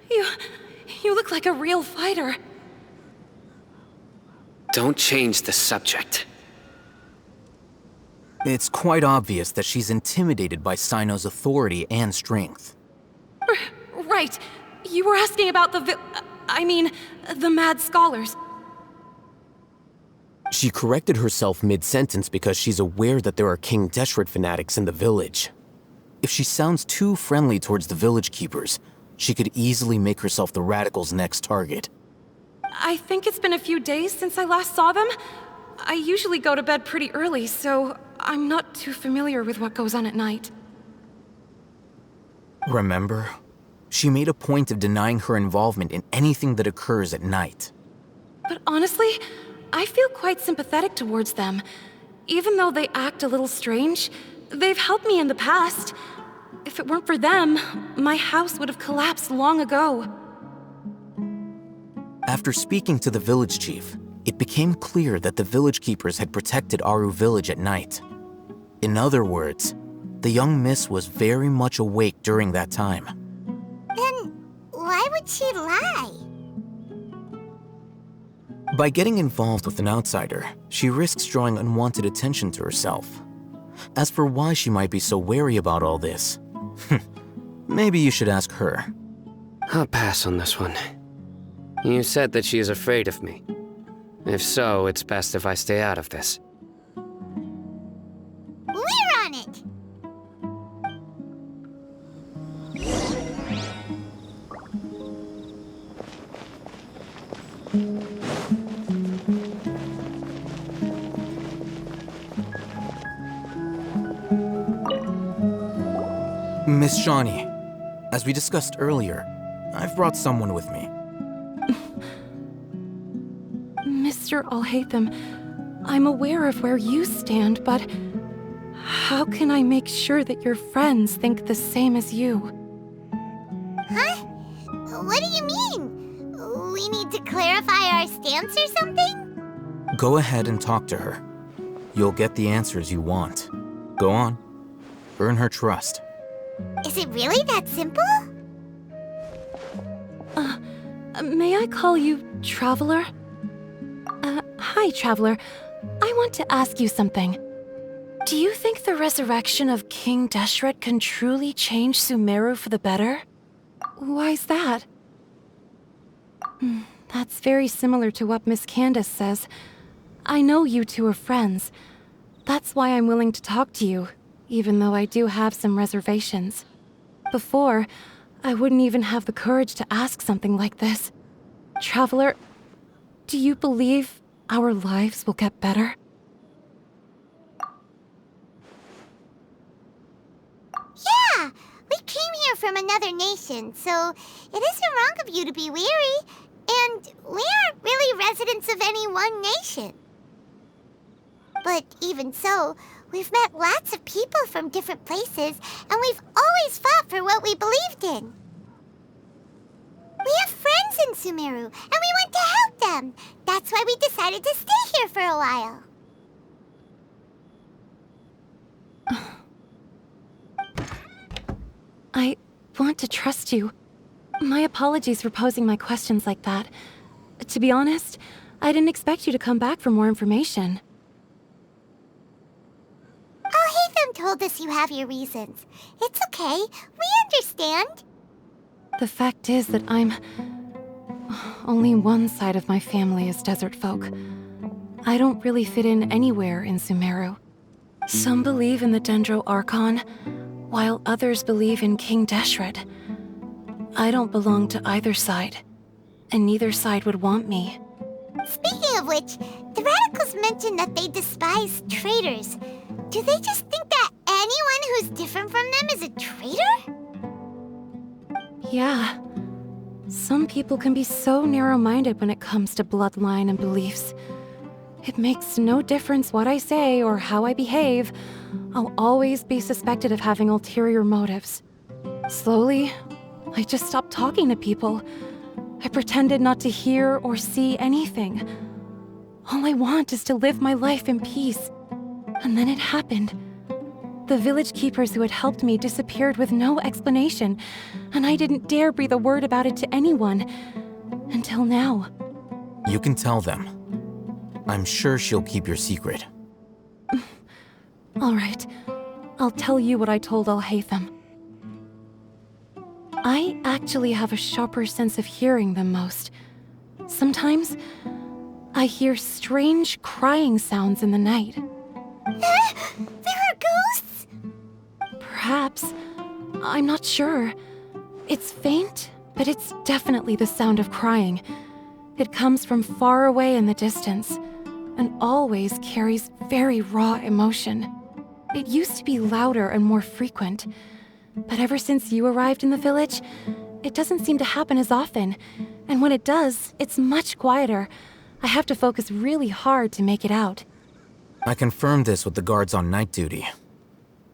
You look like a real fighter. Don't change the subject. It's quite obvious that she's intimidated by Sino's authority and strength. Right. You were asking about the Mad Scholars. She corrected herself mid-sentence because she's aware that there are King Deshret fanatics in the village. If she sounds too friendly towards the village keepers, she could easily make herself the radicals' next target. I think it's been a few days since I last saw them. I usually go to bed pretty early, so I'm not too familiar with what goes on at night. Remember? She made a point of denying her involvement in anything that occurs at night. But honestly, I feel quite sympathetic towards them. Even though they act a little strange, they've helped me in the past. If it weren't for them, my house would have collapsed long ago. After speaking to the village chief, it became clear that the village keepers had protected Aru village at night. In other words, the young miss was very much awake during that time. Then why would she lie? By getting involved with an outsider, she risks drawing unwanted attention to herself. As for why she might be so wary about all this, maybe you should ask her. I'll pass on this one. You said that she is afraid of me. If so, it's best if I stay out of this. We're on it! Miss Shawnee, as we discussed earlier, I've brought someone with me. Mr. Alhaitham, I'm aware of where you stand, but how can I make sure that your friends think the same as you? Huh? What do you mean? We need to clarify our stance or something? Go ahead and talk to her. You'll get the answers you want. Go on. Earn her trust. Is it really that simple? May I call you Traveler? Hi, Traveler. I want to ask you something. Do you think the resurrection of King Deshret can truly change Sumeru for the better? Why's that? That's very similar to what Miss Candace says. I know you two are friends. That's why I'm willing to talk to you, even though I do have some reservations. Before, I wouldn't even have the courage to ask something like this. Traveler, do you believe our lives will get better? Yeah! We came here from another nation, so it isn't wrong of you to be weary. And we aren't really residents of any one nation. But even so, we've met lots of people from different places, and we've always fought for what we believed in. We have friends in Sumeru, and we want to help them. That's why we decided to stay here for a while. I want to trust you. My apologies for posing my questions like that. To be honest, I didn't expect you to come back for more information. Alhaitham told us you have your reasons. It's okay. We understand. The fact is that only one side of my family is desert folk. I don't really fit in anywhere in Sumeru. Some believe in the Dendro Archon, while others believe in King Deshret. I don't belong to either side, and neither side would want me. Speaking of which, the radicals mentioned that they despise traitors. Do they just think that anyone who's different from them is a traitor? Yeah. Some people can be so narrow-minded when it comes to bloodline and beliefs. It makes no difference what I say or how I behave. I'll always be suspected of having ulterior motives. Slowly, I just stopped talking to people. I pretended not to hear or see anything. All I want is to live my life in peace. And then it happened. The village keepers who had helped me disappeared with no explanation, and I didn't dare breathe a word about it to anyone. Until now. You can tell them. I'm sure she'll keep your secret. All right. I'll tell you what I told Alhaitham. I actually have a sharper sense of hearing than most. Sometimes, I hear strange crying sounds in the night. There are ghosts? Perhaps. I'm not sure. It's faint, but it's definitely the sound of crying. It comes from far away in the distance, and always carries very raw emotion. It used to be louder and more frequent, but ever since you arrived in the village, it doesn't seem to happen as often, and when it does, it's much quieter. I have to focus really hard to make it out. I confirmed this with the guards on night duty.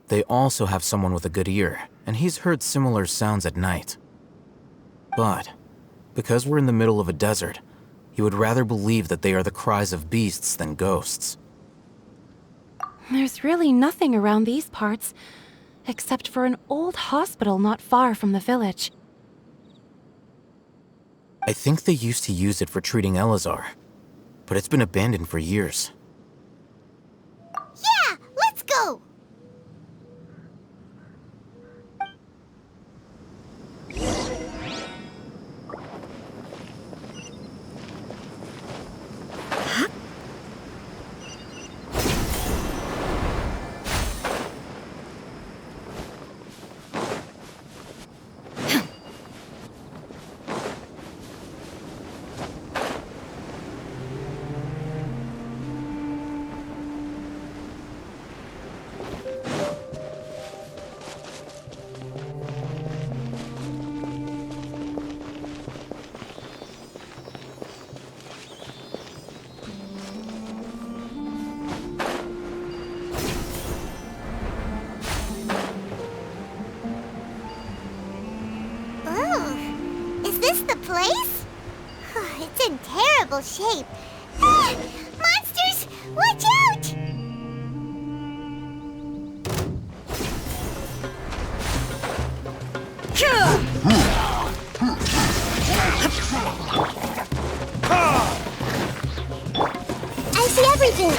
They also have someone with a good ear, and he's heard similar sounds at night. But, because we're in the middle of a desert, he would rather believe that they are the cries of beasts than ghosts. There's really nothing around these parts, except for an old hospital not far from the village. I think they used to use it for treating Elazar, but it's been abandoned for years. Yeah, let's go! It's in terrible shape. Ah, monsters, watch out! I see everything.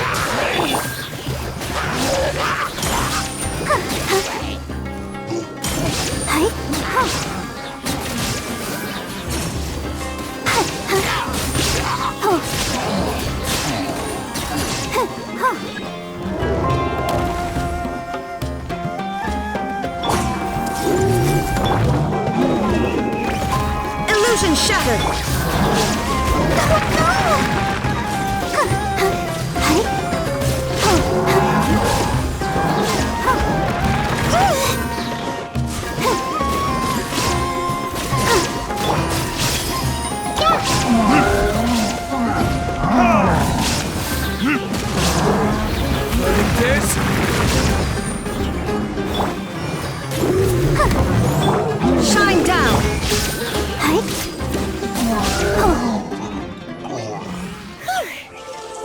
Illusion shattered! Shine down!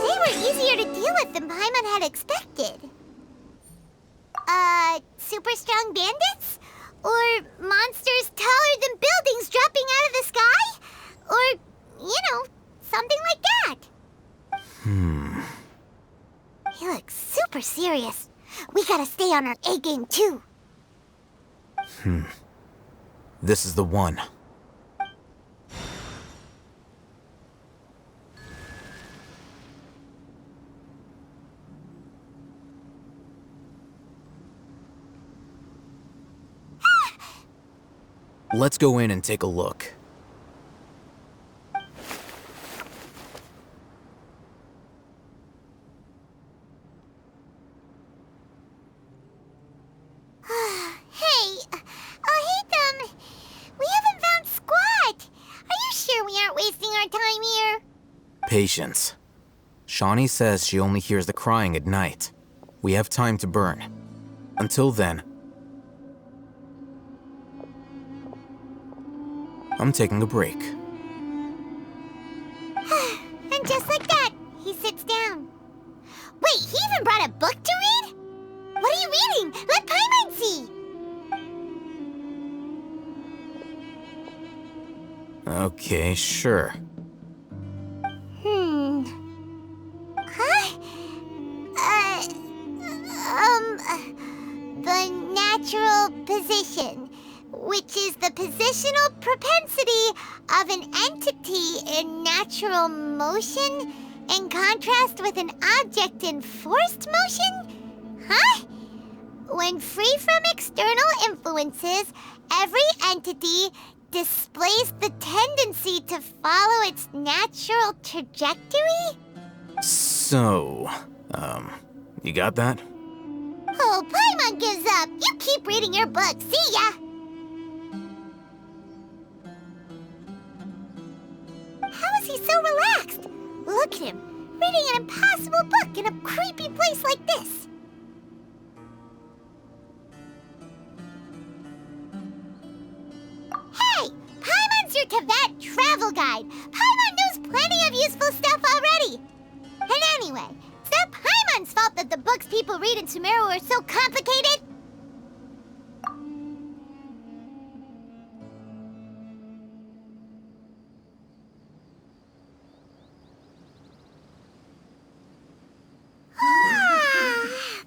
They were easier to deal with than Paimon had expected. Super strong bandits? Or monsters taller than buildings dropping out of the sky? Or, something like that. He looks super serious. We gotta stay on our A game too. This is the one. Let's go in and take a look. Patience. Shawnee says she only hears the crying at night. We have time to burn. Until then, I'm taking a break. And just like that, he sits down. Wait, he even brought a book to read? What are you reading? Let Paimon see! Okay, sure. The natural position, which is the positional propensity of an entity in natural motion In contrast with an object in forced motion? Huh? When free from external influences, every entity displays the tendency to follow its natural trajectory? So, you got that? Oh, Paimon gives up. You keep reading your book. See ya! How is he so relaxed? Look at him, reading an impossible book in a creepy place like this. Hey! Paimon's your Tibet travel guide. Paimon knows plenty of useful stuff already. And anyway, it's not Paimon's fault that the books people read in Sumeru are so complicated.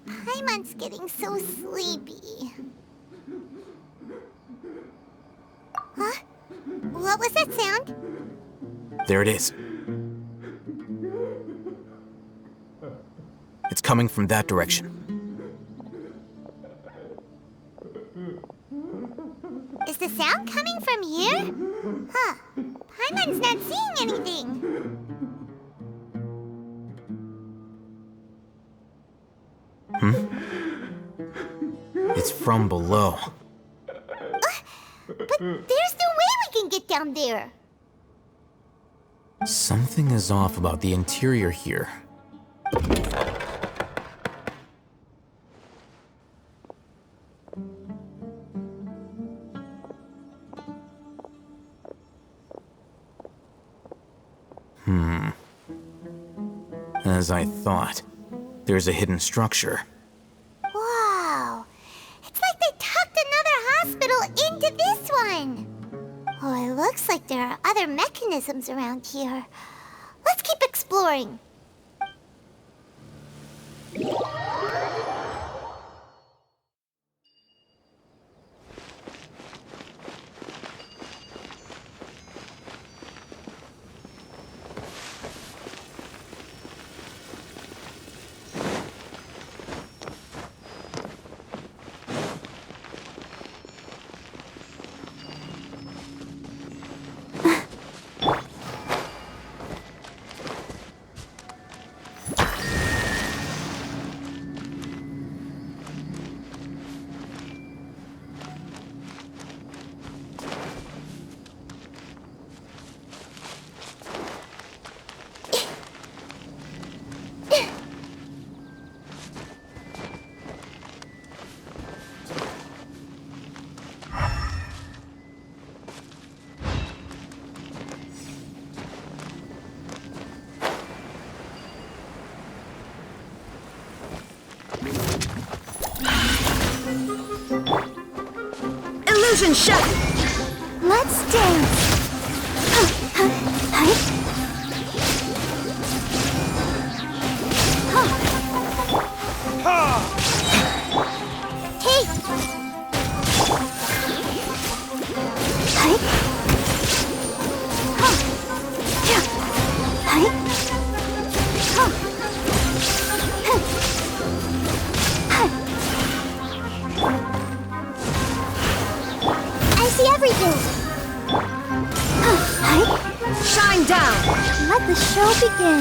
Paimon's getting so sleepy. Huh? What was that sound? There it is. It's coming from that direction. Is the sound coming from here? Huh. Paimon's not seeing anything. It's from below. But there's no way we can get down there. Something is off about the interior here. As I thought, there's a hidden structure. Wow. It's like they tucked another hospital into this one. Oh, it looks like there are other mechanisms around here. Let's keep exploring. Illusion shut! Let's dance. I see everything. Shine down! Let the show begin.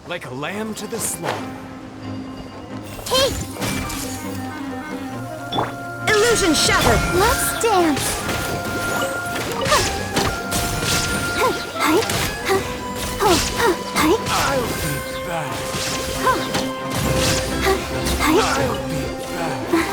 Like a lamb to the slaughter. Illusion shattered! Let's dance. I'll be back. I'll be back.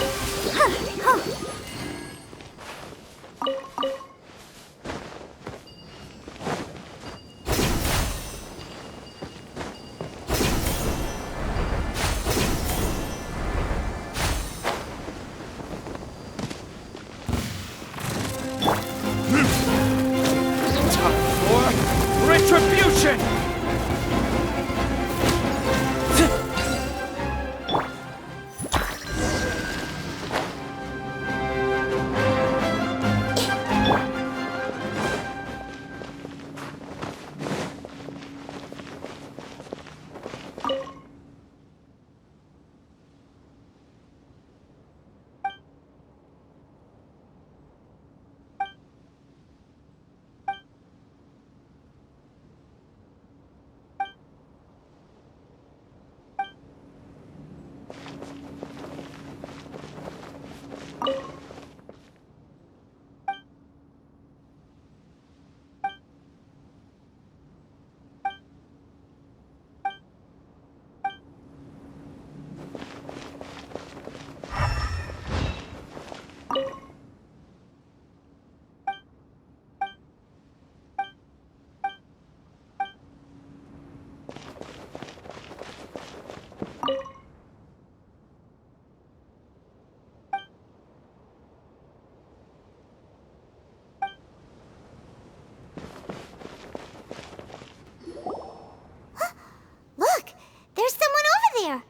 Look! There's someone over there!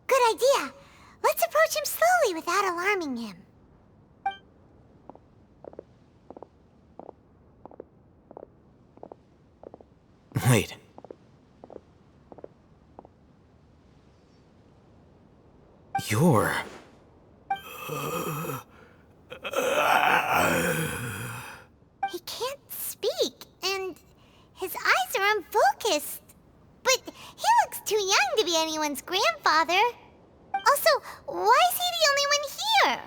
Good idea. Let's approach him slowly without alarming him. Wait. You're... He can't speak, and his eyes are unfocused. But he looks too young to be anyone's grandfather. Also, why is he the only one here?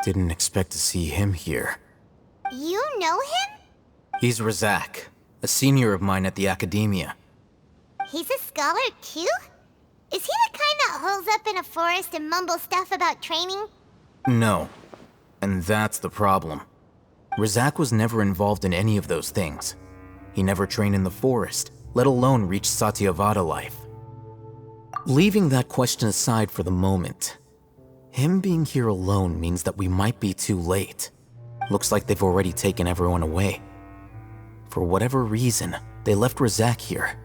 Didn't expect to see him here. You know him? He's Razak, a senior of mine at the Academia. He's a scholar too? Is he the kind that holes up in a forest and mumbles stuff about training? No. And that's the problem. Razak was never involved in any of those things. He never trained in the forest, let alone reach Satyavada life. Leaving that question aside for the moment, him being here alone means that we might be too late. Looks like they've already taken everyone away. For whatever reason, they left Razak here.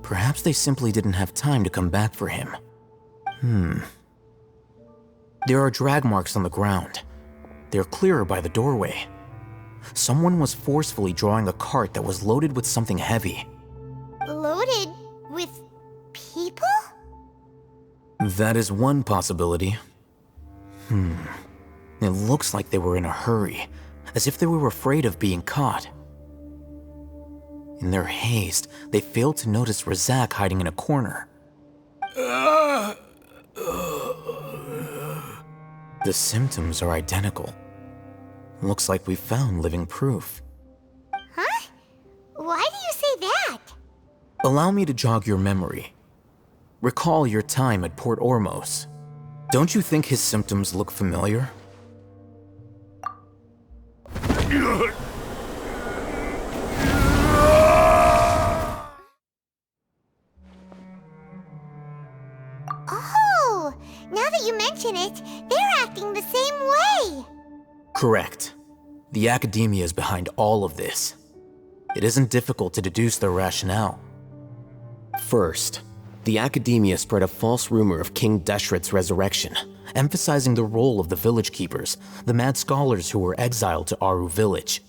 Perhaps they simply didn't have time to come back for him. There are drag marks on the ground. They're clearer by the doorway. Someone was forcefully drawing a cart that was loaded with something heavy. Loaded with people? That is one possibility. It looks like they were in a hurry, as if they were afraid of being caught. In their haste, they failed to notice Razak hiding in a corner. The symptoms are identical. Looks like we found living proof. Huh? Why do you say that? Allow me to jog your memory. Recall your time at Port Ormos. Don't you think his symptoms look familiar? Oh, now that you mention it, they're acting the same way. Correct. The Academia is behind all of this. It isn't difficult to deduce their rationale. First, the Academia spread a false rumor of King Deshret's resurrection, emphasizing the role of the village keepers, the mad scholars who were exiled to Aru village.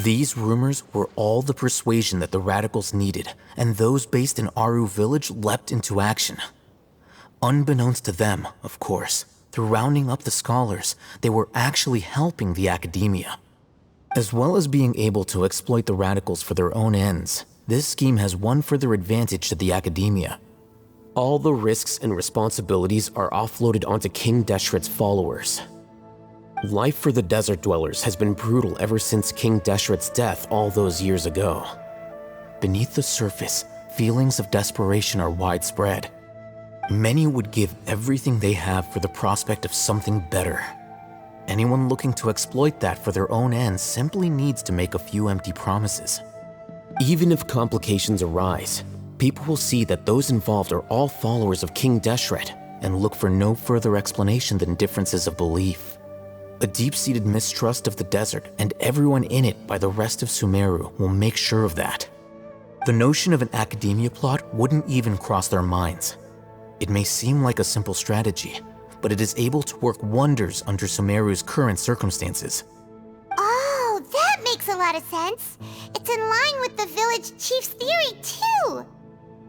These rumors were all the persuasion that the radicals needed, and those based in Aru village leapt into action. Unbeknownst to them, of course, through rounding up the scholars, they were actually helping the Academia. As well as being able to exploit the radicals for their own ends, this scheme has one further advantage to the Academia. all the risks and responsibilities are offloaded onto King Deshret's followers. Life for the desert dwellers has been brutal ever since King Deshret's death all those years ago. Beneath the surface, feelings of desperation are widespread. Many would give everything they have for the prospect of something better. Anyone looking to exploit that for their own ends simply needs to make a few empty promises. Even if complications arise, people will see that those involved are all followers of King Deshret and look for no further explanation than differences of belief. A deep-seated mistrust of the desert and everyone in it by the rest of Sumeru will make sure of that. The notion of an academia plot wouldn't even cross their minds. It may seem like a simple strategy, but it is able to work wonders under Sumeru's current circumstances. Oh, that makes a lot of sense. It's in line with the village chief's theory, too.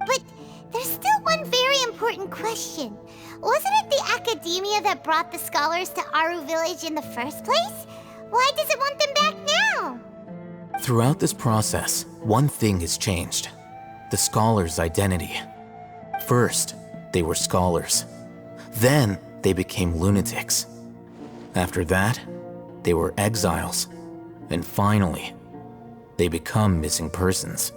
But there's still one very important question. Wasn't it the academia that brought the scholars to Aru village in the first place? Why does it want them back now? Throughout this process, one thing has changed: the scholar's identity. First, they were scholars. Then they became lunatics. After that, they were exiles. And finally, they become missing persons.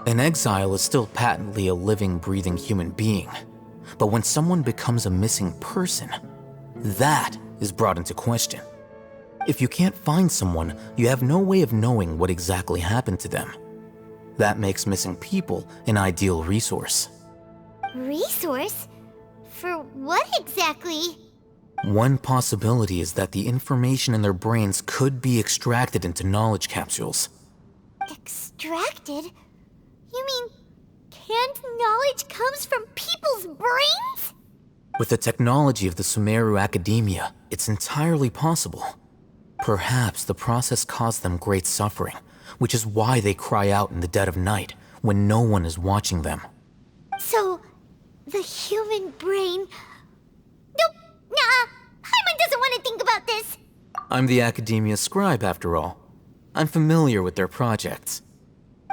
An exile is still patently a living, breathing human being. But when someone becomes a missing person, that is brought into question. If you can't find someone, you have no way of knowing what exactly happened to them. That makes missing people an ideal resource. Resource? For what exactly? One possibility is that the information in their brains could be extracted into knowledge capsules. Extracted? You mean canned knowledge comes from people's brains? With the technology of the Sumeru Academia, it's entirely possible. Perhaps the process caused them great suffering, which is why they cry out in the dead of night when no one is watching them. So, the human brain... Nope, nah, Paimon doesn't want to think about this. I'm the Academia scribe, after all. I'm familiar with their projects.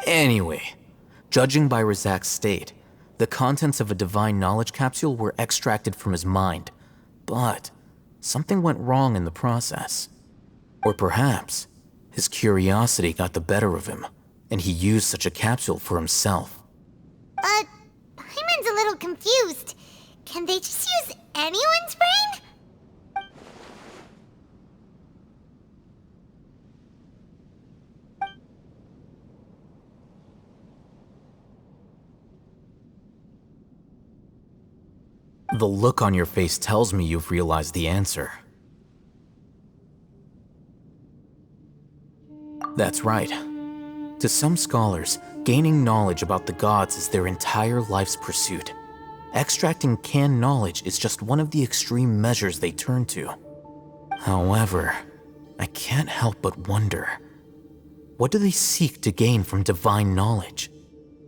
Anyway, judging by Razak's state, the contents of a divine knowledge capsule were extracted from his mind, but something went wrong in the process. Or perhaps his curiosity got the better of him, and he used such a capsule for himself. Paimon's a little confused. Can they just use anyone's brain? The look on your face tells me you've realized the answer. That's right. To some scholars, gaining knowledge about the gods is their entire life's pursuit. Extracting canned knowledge is just one of the extreme measures they turn to. However, I can't help but wonder, what do they seek to gain from divine knowledge?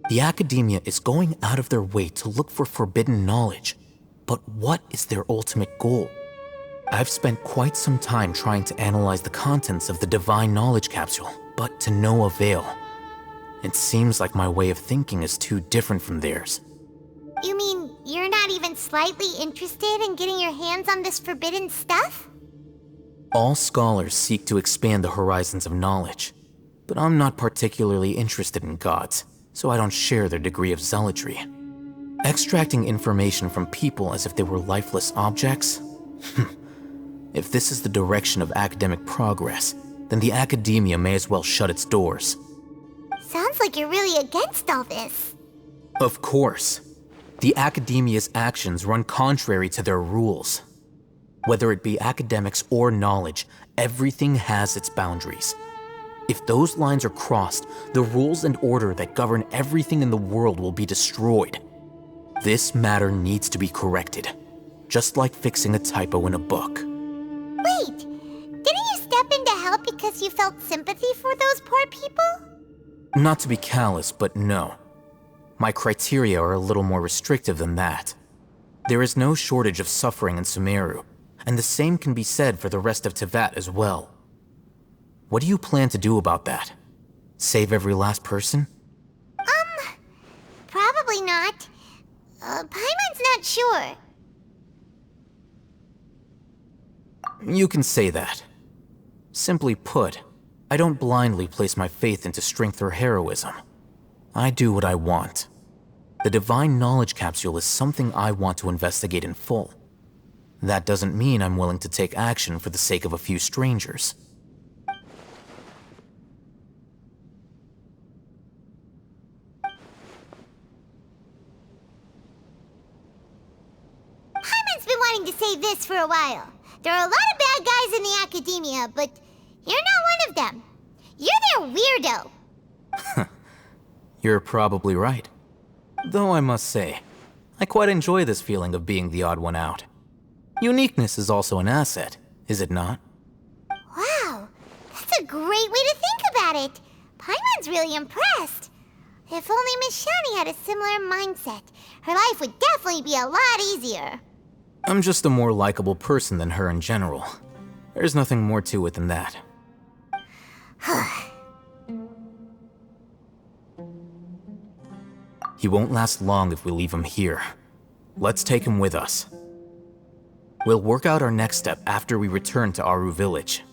The Academia is going out of their way to look for forbidden knowledge, but what is their ultimate goal? I've spent quite some time trying to analyze the contents of the divine knowledge capsule, but to no avail. It seems like my way of thinking is too different from theirs. You mean you're not even slightly interested in getting your hands on this forbidden stuff? All scholars seek to expand the horizons of knowledge, but I'm not particularly interested in gods, so I don't share their degree of zealotry. Extracting information from people as if they were lifeless objects? If this is the direction of academic progress, then the Academia may as well shut its doors. Sounds like you're really against all this. Of course. The Academia's actions run contrary to their rules. Whether it be academics or knowledge, everything has its boundaries. If those lines are crossed, the rules and order that govern everything in the world will be destroyed. This matter needs to be corrected, just like fixing a typo in a book. Wait, didn't you step in to help because you felt sympathy for those poor people? Not to be callous, but no. My criteria are a little more restrictive than that. There is no shortage of suffering in Sumeru, and the same can be said for the rest of Teyvat as well. What do you plan to do about that? Save every last person? Probably not. Paimon's not sure. You can say that. Simply put, I don't blindly place my faith into strength or heroism. I do what I want. The divine knowledge capsule is something I want to investigate in full. That doesn't mean I'm willing to take action for the sake of a few strangers. Paimon's been wanting to say this for a while. There are a lot of bad guys in the Academia, but you're not one of them. You're their weirdo. You're probably right. Though I must say, I quite enjoy this feeling of being the odd one out. Uniqueness is also an asset, is it not? Wow, that's a great way to think about it. Paimon's really impressed. If only Miss Shani had a similar mindset, her life would definitely be a lot easier. I'm just a more likable person than her in general. There's nothing more to it than that. He won't last long if we leave him here. Let's take him with us. We'll work out our next step after we return to Aru Village.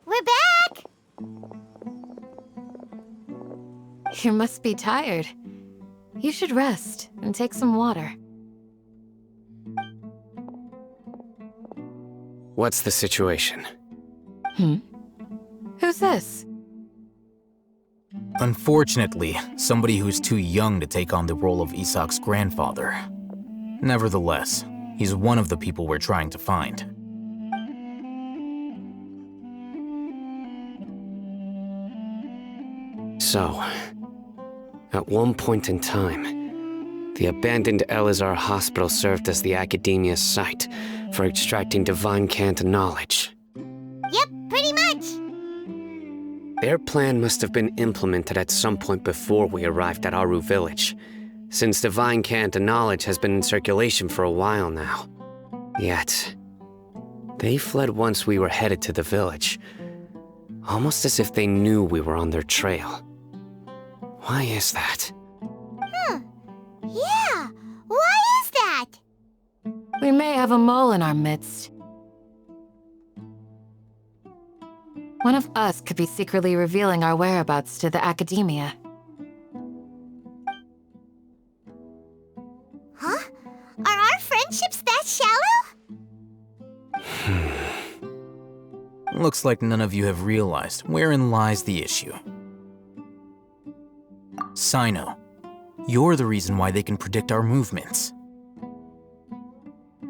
We're back! You must be tired. You should rest and take some water. What's the situation? Who's this? Unfortunately, somebody who's too young to take on the role of Isak's grandfather. Nevertheless, he's one of the people we're trying to find. So, at one point in time, the abandoned Elazar Hospital served as the Academia's site for extracting divine cant knowledge. Yep, pretty much. Their plan must have been implemented at some point before we arrived at Aru Village, since divine cant knowledge has been in circulation for a while now. Yet, they fled once we were headed to the village, almost as if they knew we were on their trail. Why is that? Yeah, why is that? We may have a mole in our midst. One of us could be secretly revealing our whereabouts to the Academia. Huh? Are our friendships that shallow? Looks like none of you have realized wherein lies the issue. Sino, you're the reason why they can predict our movements.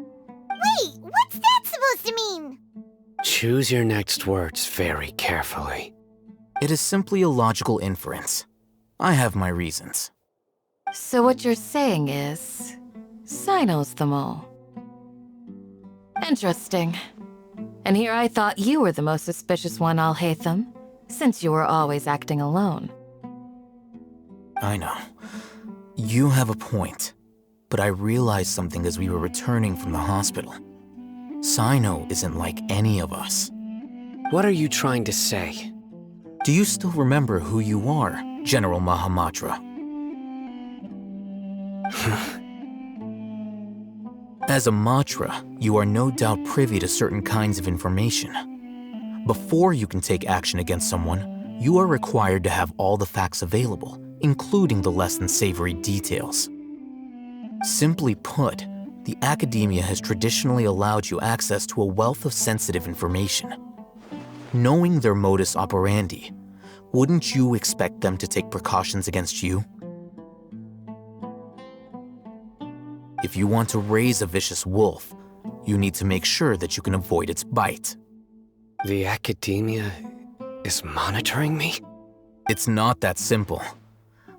Wait, what's that supposed to mean? Choose your next words very carefully. It is simply a logical inference. I have my reasons. So what you're saying is, Sino's the mole. Interesting. And here I thought you were the most suspicious one, Alhaitham, since you were always acting alone. I know. You have a point. But I realized something as we were returning from the hospital. Sino isn't like any of us. What are you trying to say? Do you still remember who you are, General Mahamatra? As a Matra, you are no doubt privy to certain kinds of information. Before you can take action against someone, you are required to have all the facts available, including the less than savory details. Simply put, the Academia has traditionally allowed you access to a wealth of sensitive information. Knowing their modus operandi, wouldn't you expect them to take precautions against you? If you want to raise a vicious wolf, you need to make sure that you can avoid its bite. The Academia is monitoring me? It's not that simple.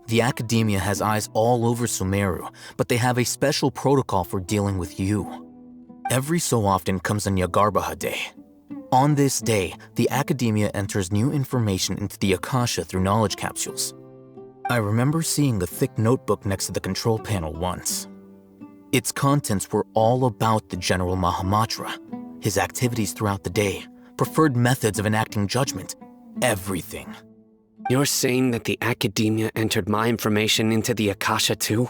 The Academia has eyes all over Sumeru, but they have a special protocol for dealing with you. Every so often comes a Nyagarbaha Day. On this day, the Academia enters new information into the Akasha through knowledge capsules. I remember seeing a thick notebook next to the control panel once. Its contents were all about the General Mahamatra, his activities throughout the day, preferred methods of enacting judgment, everything. You're saying that the Academia entered my information into the Akasha too?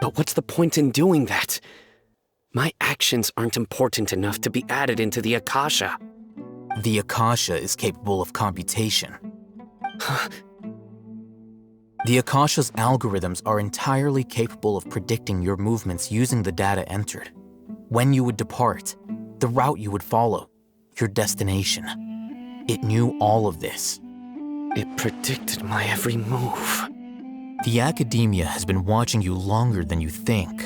But what's the point in doing that? My actions aren't important enough to be added into the Akasha. The Akasha is capable of computation. The Akasha's algorithms are entirely capable of predicting your movements using the data entered. When you would depart, the route you would follow, your destination. It knew all of this. It predicted my every move. The Academia has been watching you longer than you think.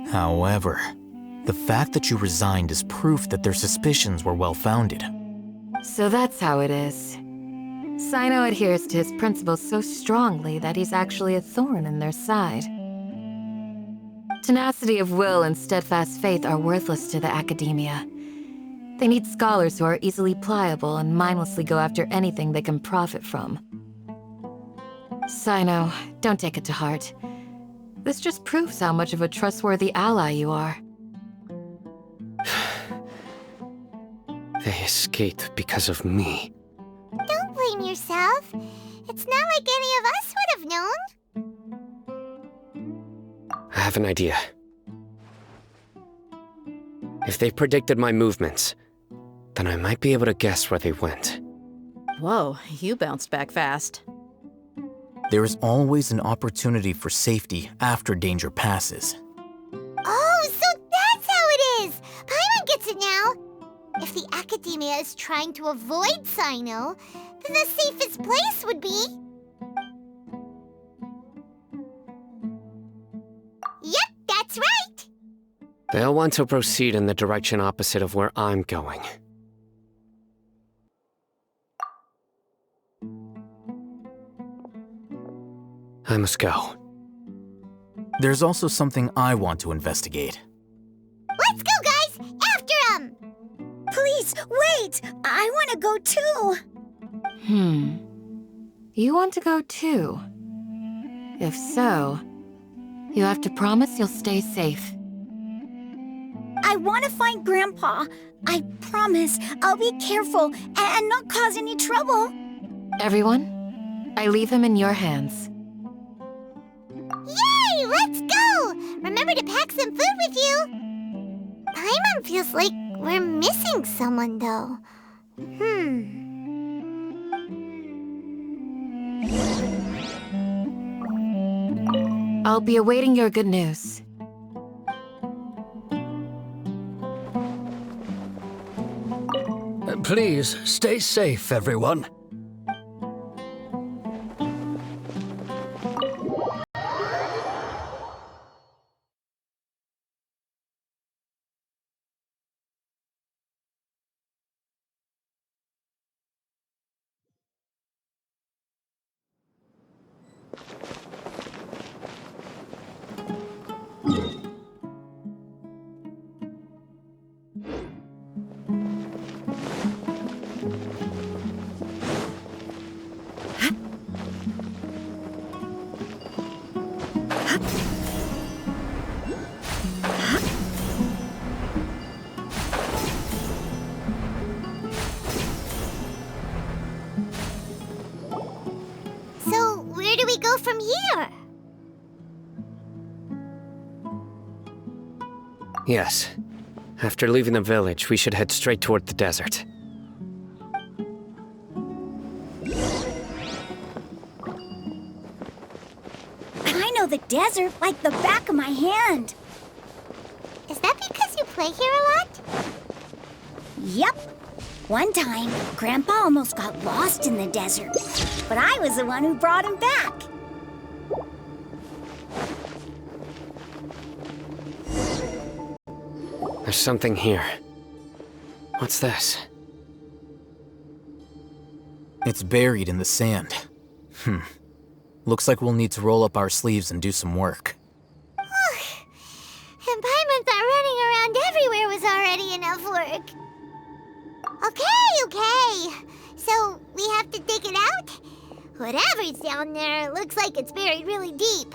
However, The fact that you resigned is proof that their suspicions were well-founded. So that's how it is. Sino adheres to his principles so strongly that he's actually a thorn in their side. Tenacity of will and steadfast faith are worthless to the academia. They need scholars who are easily pliable and mindlessly go after anything they can profit from. Sino, don't take it to heart. This just proves how much of a trustworthy ally you are. They escaped because of me. Don't blame yourself. It's not like any of us would have known. I have an idea. If they predicted my movements, then I might be able to guess where they went. Whoa, you bounced back fast. There is always an opportunity for safety after danger passes. Oh, so that's how it is! Paimon gets it now! If the academia is trying to avoid Sino, then the safest place would be... Yep, that's right! They'll want to proceed in the direction opposite of where I'm going. I must go. There's also something I want to investigate. Let's go, guys! After him! Please, wait! I want to go too! You want to go too? If so, you have to promise you'll stay safe. I want to find Grandpa. I promise I'll be careful and not cause any trouble. Everyone, I leave him in your hands. Yay! Let's go! Remember to pack some food with you! Paimon feels like we're missing someone, though. I'll be awaiting your good news. Please, stay safe, everyone. So, where do we go from here? Yes. After leaving the village, we should head straight toward the desert. I know the desert like the back of my hand. Is that because you play here a lot? Yep. One time, Grandpa almost got lost in the desert, but I was the one who brought him back. There's something here. What's this? It's buried in the sand. Looks like we'll need to roll up our sleeves and do some work. And Paimon thought running around everywhere was already enough work. Okay. So, we have to dig it out? Whatever's down there looks like it's buried really deep.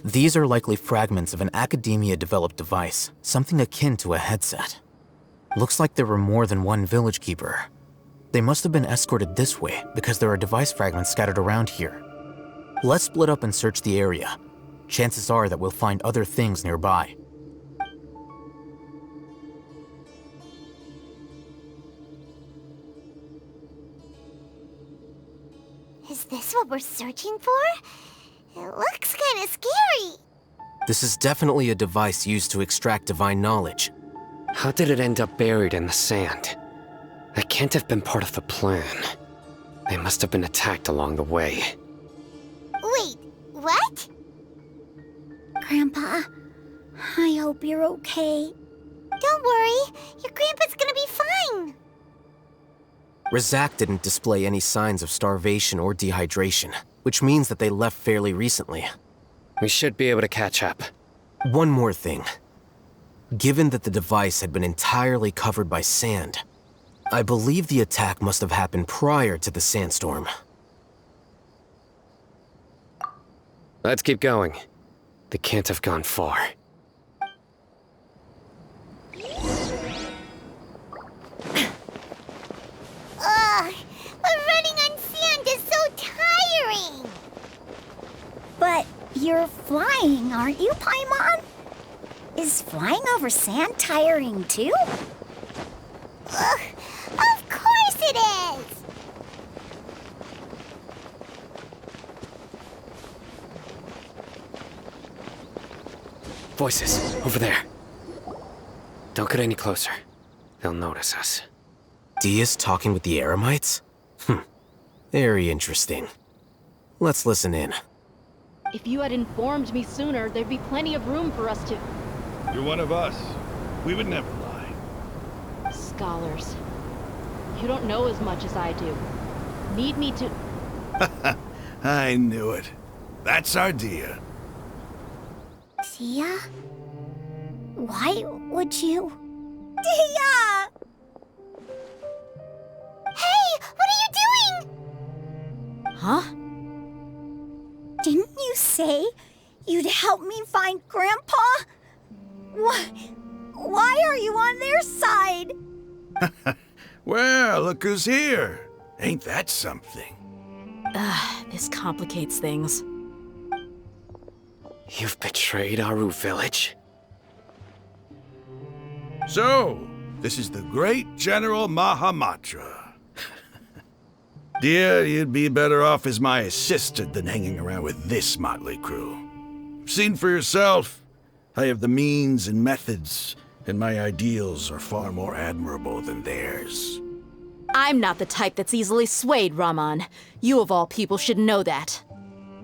These are likely fragments of an academia-developed device, something akin to a headset. Looks like there were more than one village keeper. They must have been escorted this way because there are device fragments scattered around here. Let's split up and search the area. Chances are that we'll find other things nearby. Is this what we're searching for? It looks kinda scary. This is definitely a device used to extract divine knowledge. How did it end up buried in the sand? That can't have been part of the plan. They must have been attacked along the way. Wait, what? Grandpa, I hope you're okay. Don't worry, your grandpa's gonna be fine. Razak didn't display any signs of starvation or dehydration, which means that they left fairly recently. We should be able to catch up. One more thing. Given that the device had been entirely covered by sand, I believe the attack must have happened prior to the sandstorm. Let's keep going. They can't have gone far. Ugh, but running on sand is so tiring. But you're flying, aren't you, Paimon? Is flying over sand tiring too? Ugh, of course it is. Voices, over there. Don't get any closer. They'll notice us. Dia's talking with the Eremites? Very interesting. Let's listen in. If you had informed me sooner, there'd be plenty of room for us to... You're one of us. We would never lie. Scholars. You don't know as much as I do. Need me to... I knew it. That's our Dia. Dia? Why would you... Dia! Hey, what are you doing? Huh? Didn't you say you'd help me find Grandpa? Why are you on their side? Well, look who's here. Ain't that something? This complicates things. You've betrayed Aru village? So, this is the great General Mahamatra. Dear, you'd be better off as my assistant than hanging around with this motley crew. Seen for yourself, I have the means and methods, and my ideals are far more admirable than theirs. I'm not the type that's easily swayed, Raman. You of all people should know that.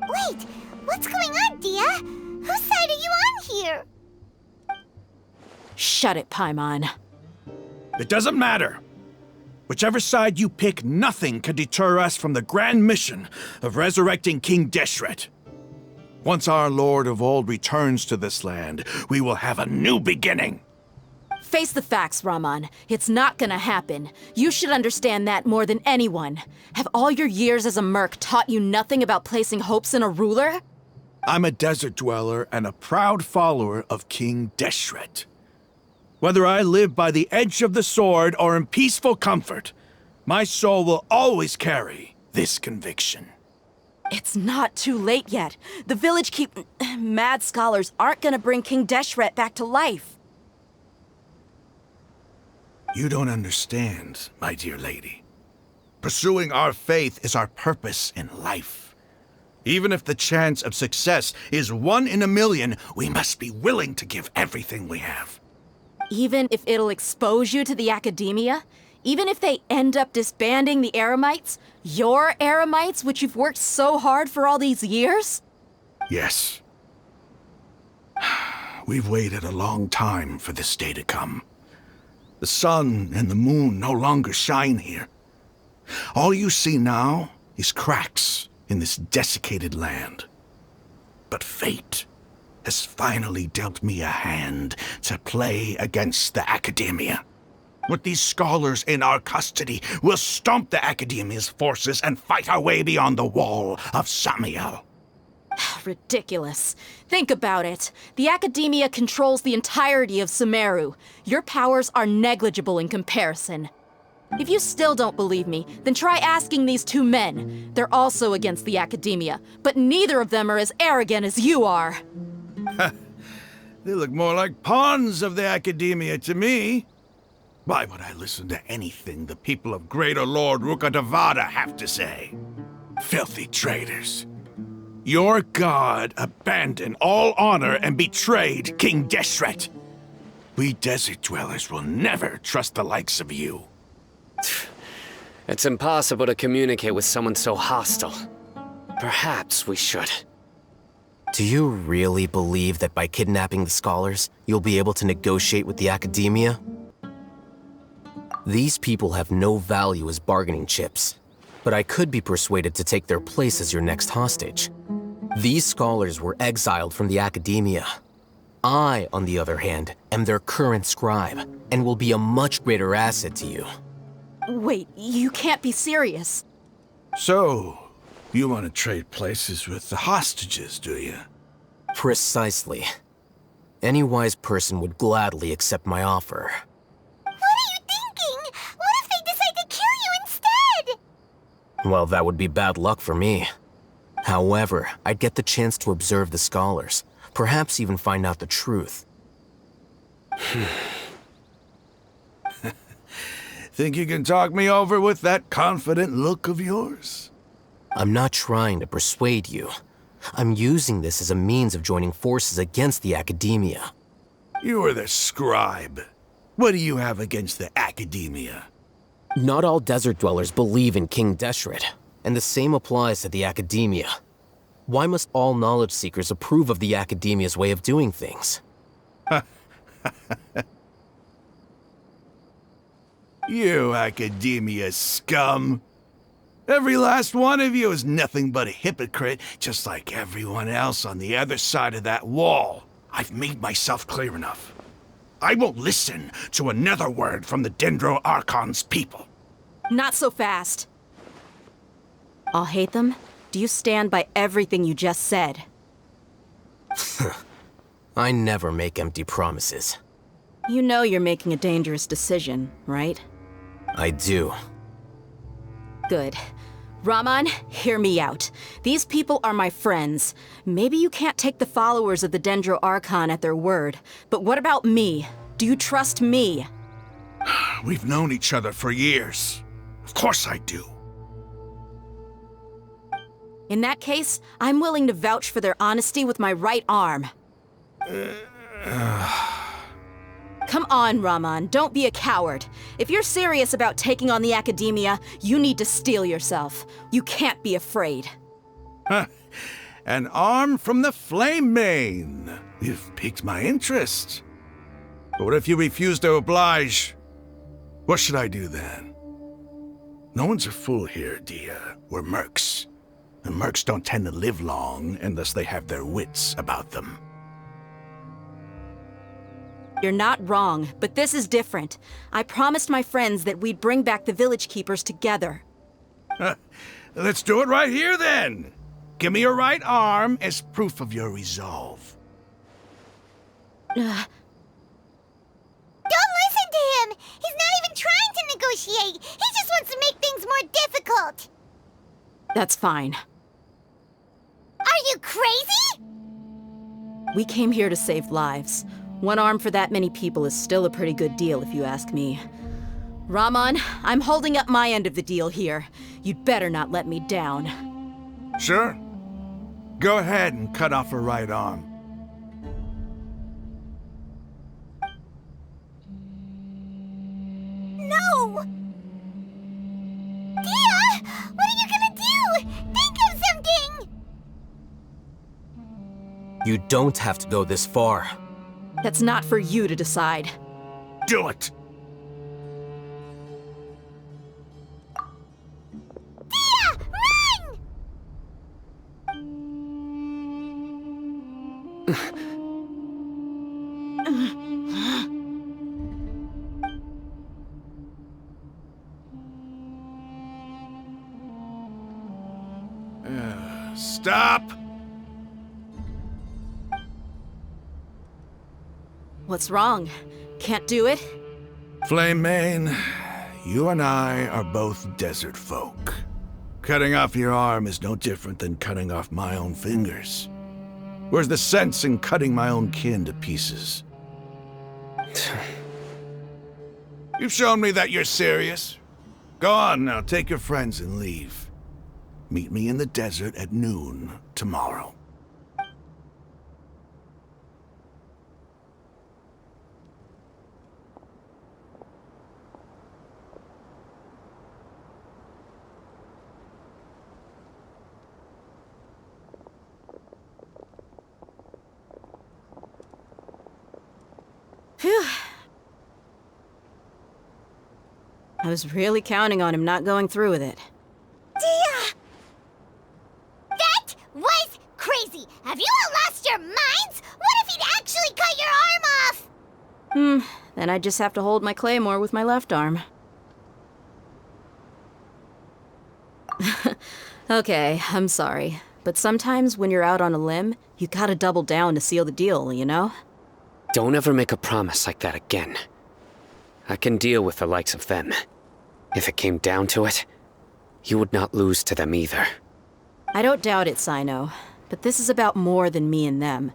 Wait, what's going on, Dia? Whose side are you on here? Shut it, Paimon. It doesn't matter. Whichever side you pick, nothing can deter us from the grand mission of resurrecting King Deshret. Once our Lord of Old returns to this land, we will have a new beginning. Face the facts, Raman. It's not gonna happen. You should understand that more than anyone. Have all your years as a merc taught you nothing about placing hopes in a ruler? I'm a desert dweller and a proud follower of King Deshret. Whether I live by the edge of the sword or in peaceful comfort, my soul will always carry this conviction. It's not too late yet. The village mad scholars aren't gonna bring King Deshret back to life. You don't understand, my dear lady. Pursuing our faith is our purpose in life. Even if the chance of success is 1 in a million, we must be willing to give everything we have. Even if it'll expose you to the academia? Even if they end up disbanding the Eremites? Your Eremites, which you've worked so hard for all these years? Yes. We've waited a long time for this day to come. The sun and the moon no longer shine here. All you see now is cracks in this desiccated land. But fate has finally dealt me a hand to play against the Academia. With these scholars in our custody, we'll stomp the Academia's forces and fight our way beyond the wall of Samiel. Ridiculous. Think about it. The Academia controls the entirety of Sumeru. Your powers are negligible in comparison. If you still don't believe me, then try asking these 2 men. They're also against the Academia, but neither of them are as arrogant as you are. They look more like pawns of the Academia to me. Why would I listen to anything the people of Greater Lord Rukkhadevata have to say? Filthy traitors. Your god abandoned all honor and betrayed King Deshret. We desert dwellers will never trust the likes of you. It's impossible to communicate with someone so hostile. Perhaps we should. Do you really believe that by kidnapping the scholars, you'll be able to negotiate with the Academia? These people have no value as bargaining chips, but I could be persuaded to take their place as your next hostage. These scholars were exiled from the Academia. I, on the other hand, am their current scribe, and will be a much greater asset to you. Wait, you can't be serious. So, you want to trade places with the hostages, do you? Precisely. Any wise person would gladly accept my offer. What are you thinking? What if they decide to kill you instead? Well, that would be bad luck for me. However, I'd get the chance to observe the scholars, perhaps even find out the truth. Think you can talk me over with that confident look of yours? I'm not trying to persuade you. I'm using this as a means of joining forces against the Academia. You are the scribe. What do you have against the Academia? Not all desert dwellers believe in King Deshret, and the same applies to the Academia. Why must all knowledge seekers approve of the Academia's way of doing things? You Academia scum! Every last one of you is nothing but a hypocrite, just like everyone else on the other side of that wall. I've made myself clear enough. I won't listen to another word from the Dendro Archon's people. Not so fast. I'll hate them. Do you stand by everything you just said? I never make empty promises. You know you're making a dangerous decision, right? I do. Good. Raman, hear me out. These people are my friends. Maybe you can't take the followers of the Dendro Archon at their word, but what about me? Do you trust me? We've known each other for years. Of course I do. In that case, I'm willing to vouch for their honesty with my right arm. Come on, Raman, don't be a coward. If you're serious about taking on the Academia, you need to steel yourself. You can't be afraid. An arm from the Flame Mane. You've piqued my interest. But what if you refuse to oblige? What should I do then? No one's a fool here, Dia. We're mercs. And mercs don't tend to live long unless they have their wits about them. You're not wrong, but this is different. I promised my friends that we'd bring back the village keepers together. Let's do it right here then. Give me your right arm as proof of your resolve. Don't listen to him! He's not even trying to negotiate! He just wants to make things more difficult! That's fine. Are you crazy? We came here to save lives. One arm for that many people is still a pretty good deal, if you ask me. Raman, I'm holding up my end of the deal here. You'd better not let me down. Sure. Go ahead and cut off her right arm. No! Dia! What are you gonna do? Think of something! You don't have to go this far. That's not for you to decide. Do it! Dia! Run! Stop! What's wrong? Can't do it? Flame Mane, you and I are both desert folk. Cutting off your arm is no different than cutting off my own fingers. Where's the sense in cutting my own kin to pieces? You've shown me that you're serious. Go on now, take your friends and leave. Meet me in the desert at noon tomorrow. Phew. I was really counting on him not going through with it. Dia! That was crazy! Have you all lost your minds? What if he'd actually cut your arm off? Then I just have to hold my claymore with my left arm. Okay, I'm sorry. But sometimes when you're out on a limb, you gotta double down to seal the deal, you know? Don't ever make a promise like that again. I can deal with the likes of them. If it came down to it, you would not lose to them either. I don't doubt it, Sino. But this is about more than me and them.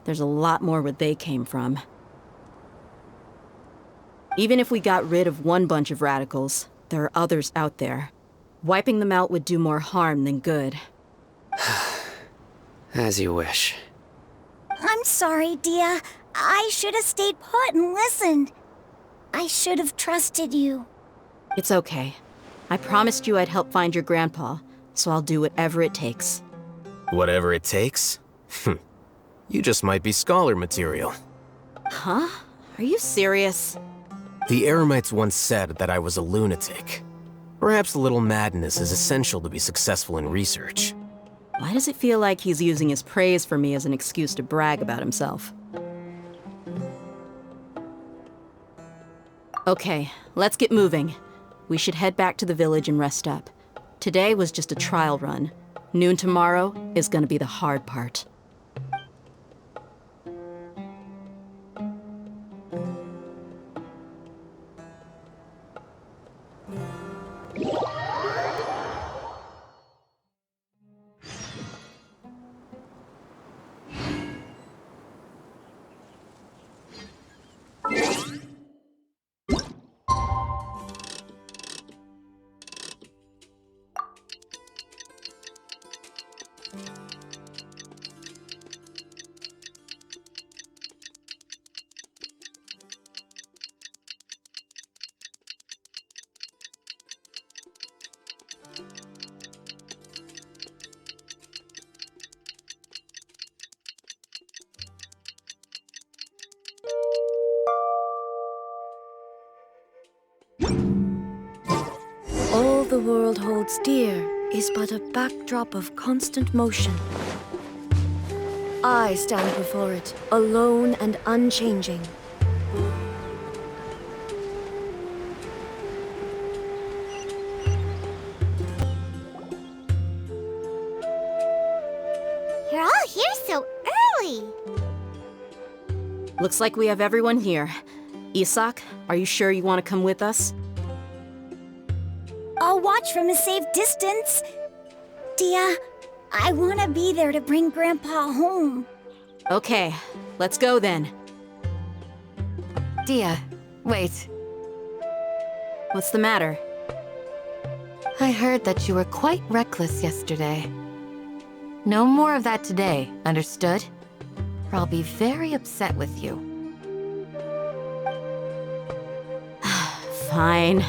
There's a lot more where they came from. Even if we got rid of one bunch of radicals, there are others out there. Wiping them out would do more harm than good. As you wish. I'm sorry, Dia. I should have stayed put and listened. I should have trusted you. It's okay. I promised you I'd help find your grandpa, so I'll do whatever it takes. Whatever it takes? You just might be scholar material. Huh? Are you serious? The Eremites once said that I was a lunatic. Perhaps a little madness is essential to be successful in research. Why does it feel like he's using his praise for me as an excuse to brag about himself? Okay, let's get moving. We should head back to the village and rest up. Today was just a trial run. Noon tomorrow is gonna be the hard part. All the world holds dear is but a backdrop of constant motion. I stand before it, alone and unchanging. You're all here so early. Looks like we have everyone here. Isak, are you sure you want to come with us? I'll watch from a safe distance. Dia, I want to be there to bring Grandpa home. Okay, let's go then. Dia, wait. What's the matter? I heard that you were quite reckless yesterday. No more of that today, understood? Or I'll be very upset with you. Fine.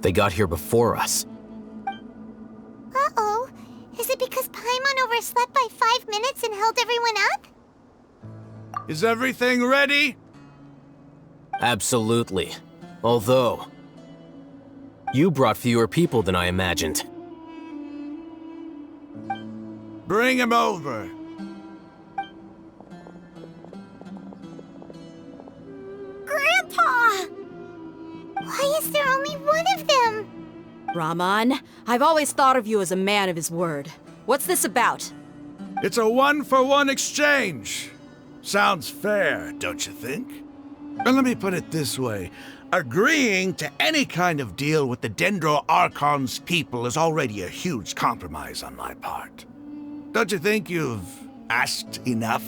They got here before us. Uh-oh. Is it because Paimon overslept by 5 minutes and held everyone up? Is everything ready? Absolutely. Although, you brought fewer people than I imagined. Bring him over. Grandpa! Why is there only one of them? Rahman, I've always thought of you as a man of his word. What's this about? It's a one-for-one exchange. Sounds fair, don't you think? And let me put it this way. Agreeing to any kind of deal with the Dendro Archon's people is already a huge compromise on my part. Don't you think you've asked enough?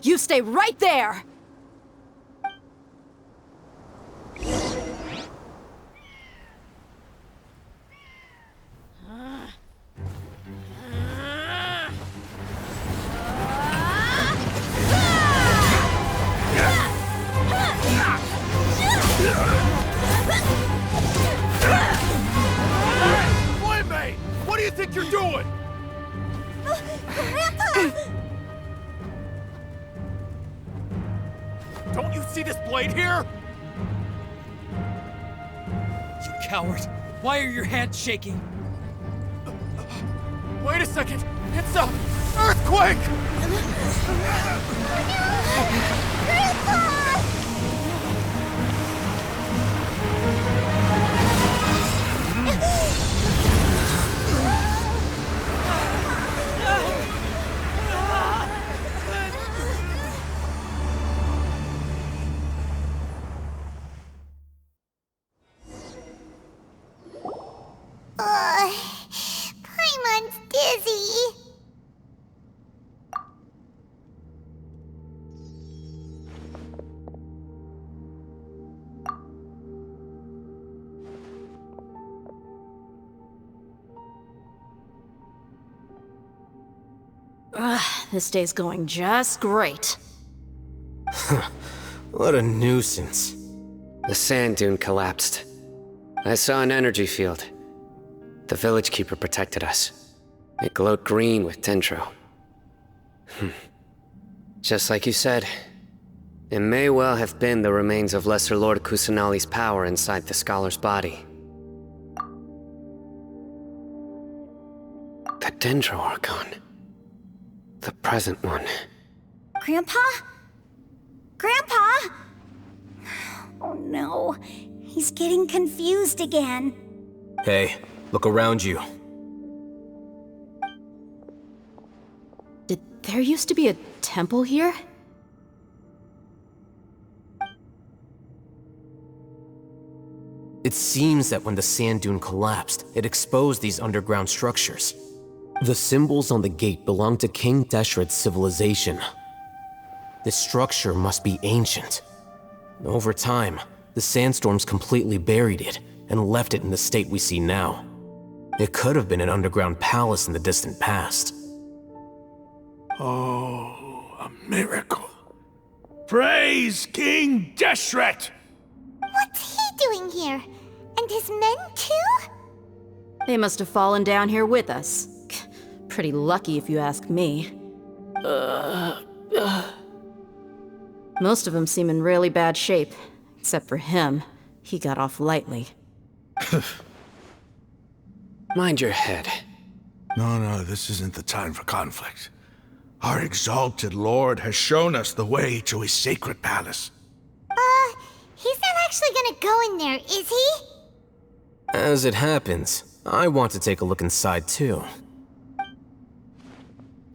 You stay right there! Flame! What do you think you're doing? Grandpa! Don't you see this blade here? You coward! Why are your hands shaking? Wait a second! It's a earthquake! Grandpa! Paimon's dizzy. This day's going just great. What a nuisance. The sand dune collapsed. I saw an energy field. The village keeper protected us. It glowed green with dendro. Just like you said, it may well have been the remains of Lesser Lord Kusanali's power inside the scholar's body. The Dendro Archon. The present one. Grandpa? Grandpa? Oh no, he's getting confused again. Hey, look around you. Did there used to be a temple here? It seems that when the sand dune collapsed, it exposed these underground structures. The symbols on the gate belong to King Deshret's civilization. This structure must be ancient. Over time, the sandstorms completely buried it and left it in the state we see now. It could have been an underground palace in the distant past. Oh, a miracle. Praise King Deshret! What's he doing here? And his men too? They must have fallen down here with us. Pretty lucky if you ask me. Most of them seem in really bad shape. Except for him. He got off lightly. Mind your head. No, this isn't the time for conflict. Our exalted lord has shown us the way to his sacred palace. He's not actually gonna go in there, is he? As it happens, I want to take a look inside too.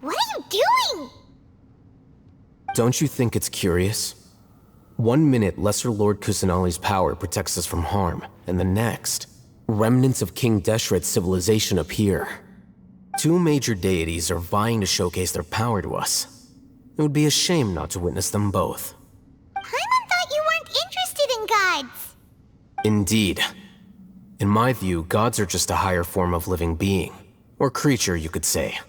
What are you doing? Don't you think it's curious? 1 minute, Lesser Lord Kusanali's power protects us from harm, and the next, remnants of King Deshret's civilization appear. 2 major deities are vying to showcase their power to us. It would be a shame not to witness them both. Paimon thought you weren't interested in gods. Indeed. In my view, gods are just a higher form of living being, or creature, you could say.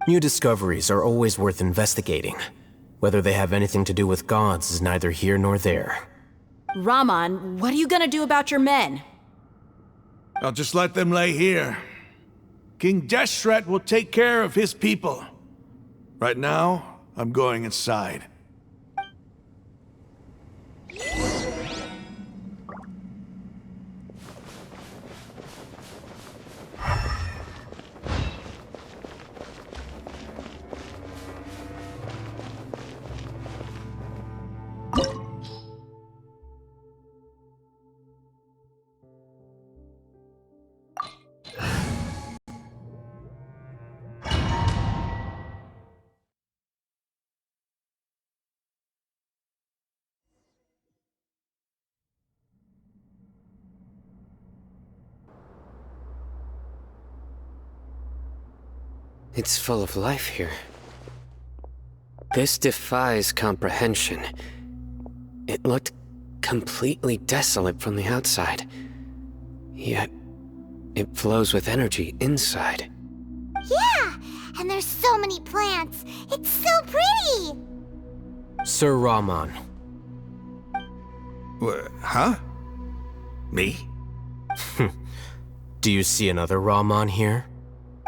New discoveries are always worth investigating. Whether they have anything to do with gods is neither here nor there. Rahman, what are you gonna do about your men? I'll just let them lay here. King Deshret will take care of his people. Right now, I'm going inside. It's full of life here. This defies comprehension. It looked completely desolate from the outside. Yet, it flows with energy inside. Yeah, and there's so many plants. It's so pretty. Sir Rahman. Huh? Me? Do you see another Rahman here?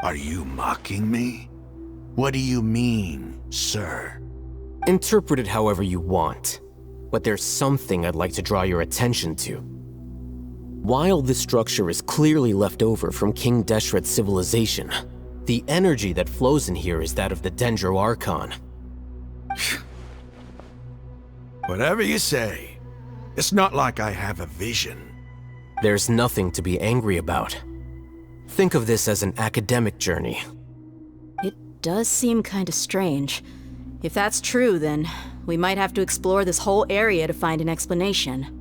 Are you mocking me? What do you mean, sir? Interpret it however you want, but there's something I'd like to draw your attention to. While this structure is clearly left over from King Deshret's civilization, the energy that flows in here is that of the Dendro Archon. Whatever you say. It's not like I have a vision. There's nothing to be angry about. Think of this as an academic journey. It does seem kind of strange. If that's true, then we might have to explore this whole area to find an explanation.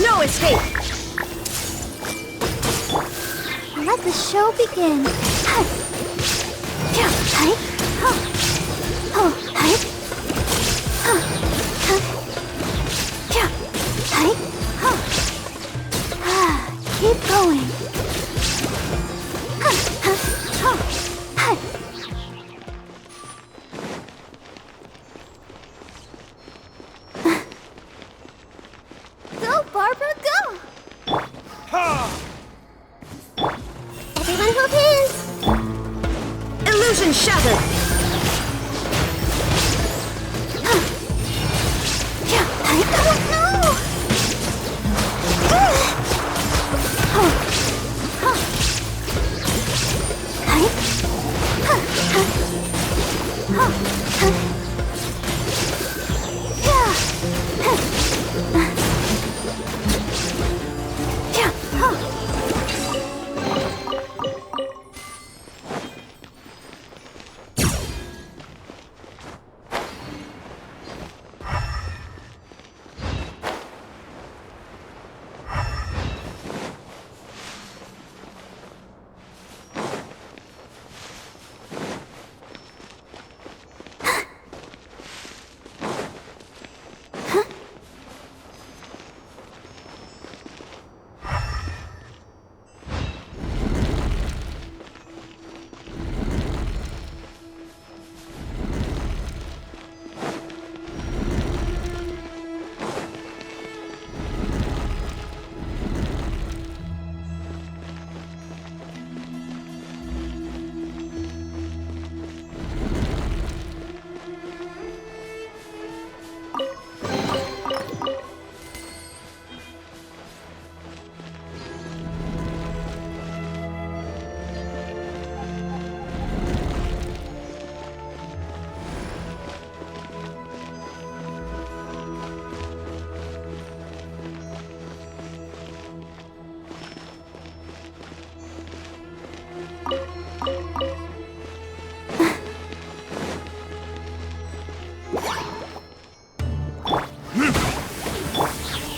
No escape! Let the show begin. Keep going. Go, Barbara, go! Everyone hold hands! Illusion shattered!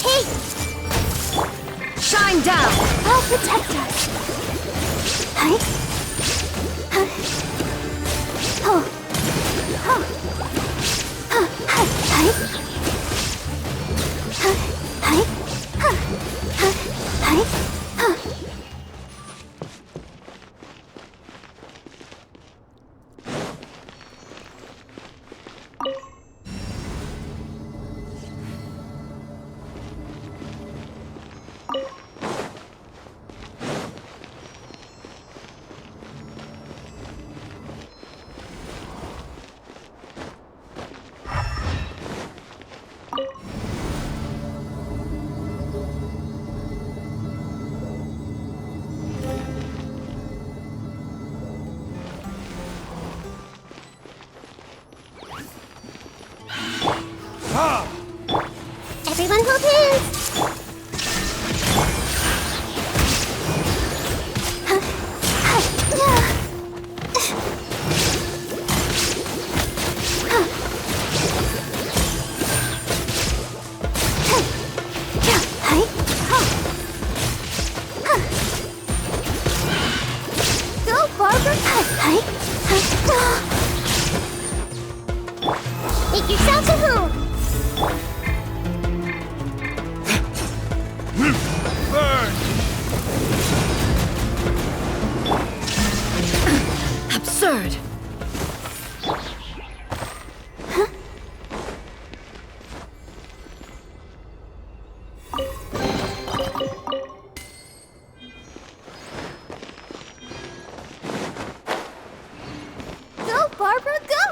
Hey! Shine down! I'll protect us. Hey? Huh? Oh. Oh. Huh. Hey. Hey. Huh. Hey. Huh. Huh. Hey. Huh. Everyone hold hands! Go, Barbara! Make yourself at home! Absurd! Go, Barbara, go!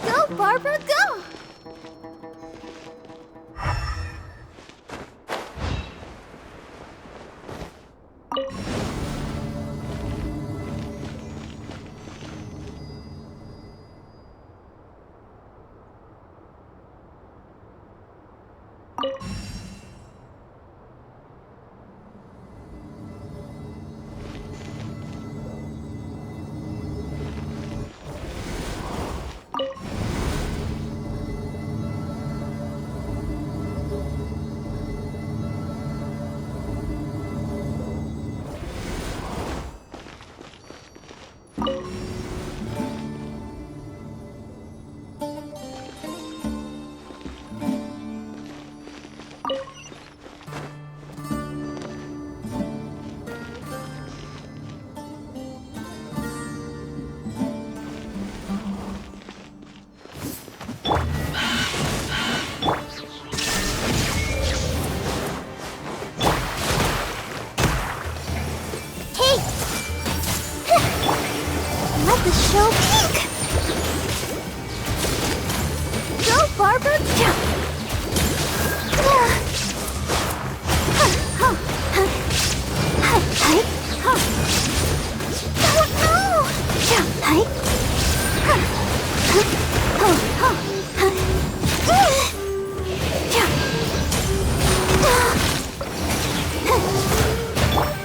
Go, Barbara, go!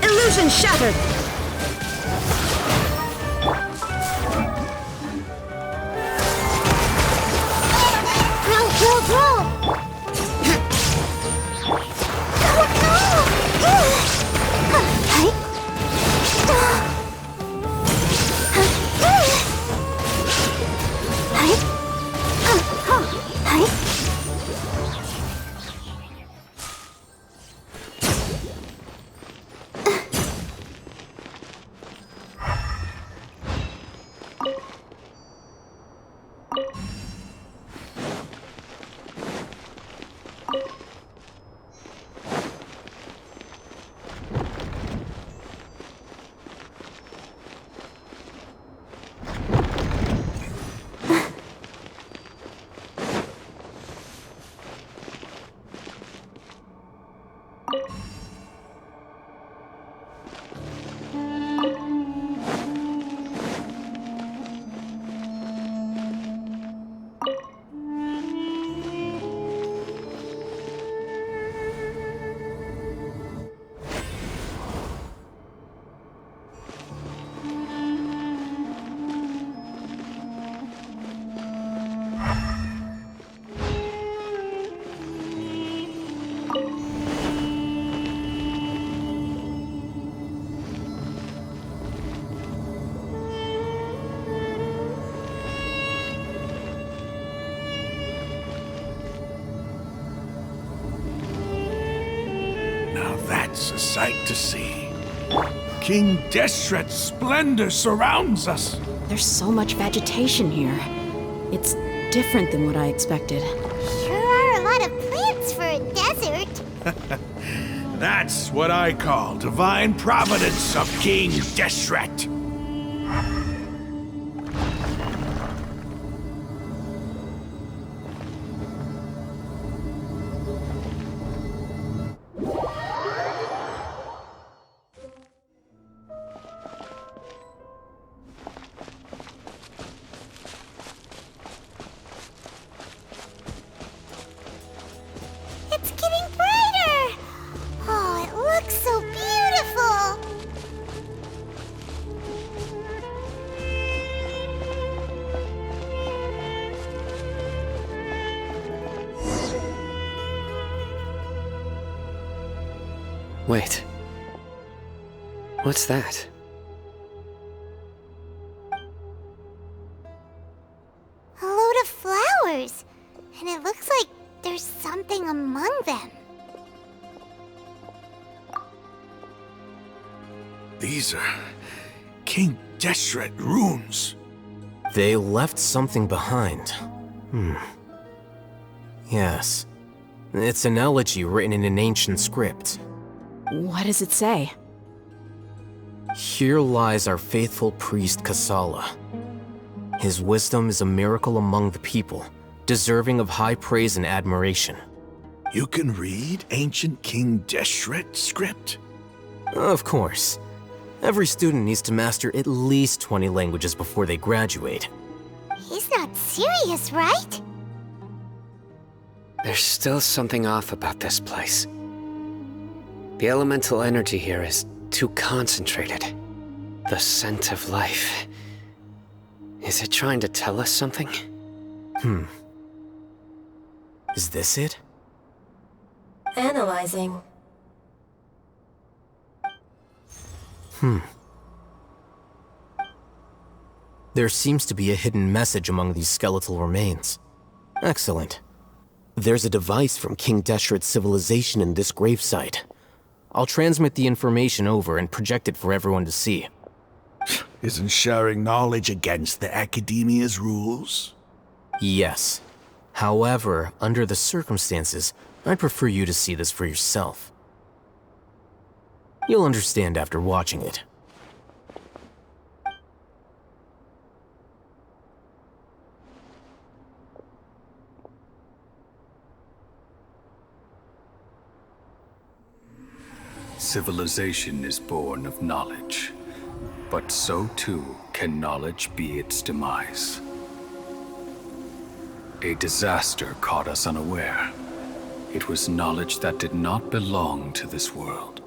Illusion shattered! Roll! That's a sight to see. King Deshret's splendor surrounds us. There's so much vegetation here. It's different than what I expected. Sure are a lot of plants for a desert. That's what I call divine providence of King Deshret. It's getting brighter! Oh, it looks so beautiful! Wait. What's that? A load of flowers. And it looks like there's something among them. These are King Deshret runes. They left something behind. Yes. It's an elegy written in an ancient script. What does it say? Here lies our faithful priest Kasala. His wisdom is a miracle among the people, deserving of high praise and admiration. You can read ancient King Deshret script? Of course. Every student needs to master at least 20 languages before they graduate. He's not serious, right? There's still something off about this place. The elemental energy here is too concentrated. The scent of life. Is it trying to tell us something? Is this it? Analyzing. There seems to be a hidden message among these skeletal remains. Excellent. There's a device from King Deshret's civilization in this gravesite. I'll transmit the information over and project it for everyone to see. Isn't sharing knowledge against the Academia's rules? Yes. However, under the circumstances, I'd prefer you to see this for yourself. You'll understand after watching it. Civilization is born of knowledge. but so too can knowledge be its demise. A disaster caught us unaware. It was knowledge that did not belong to this world.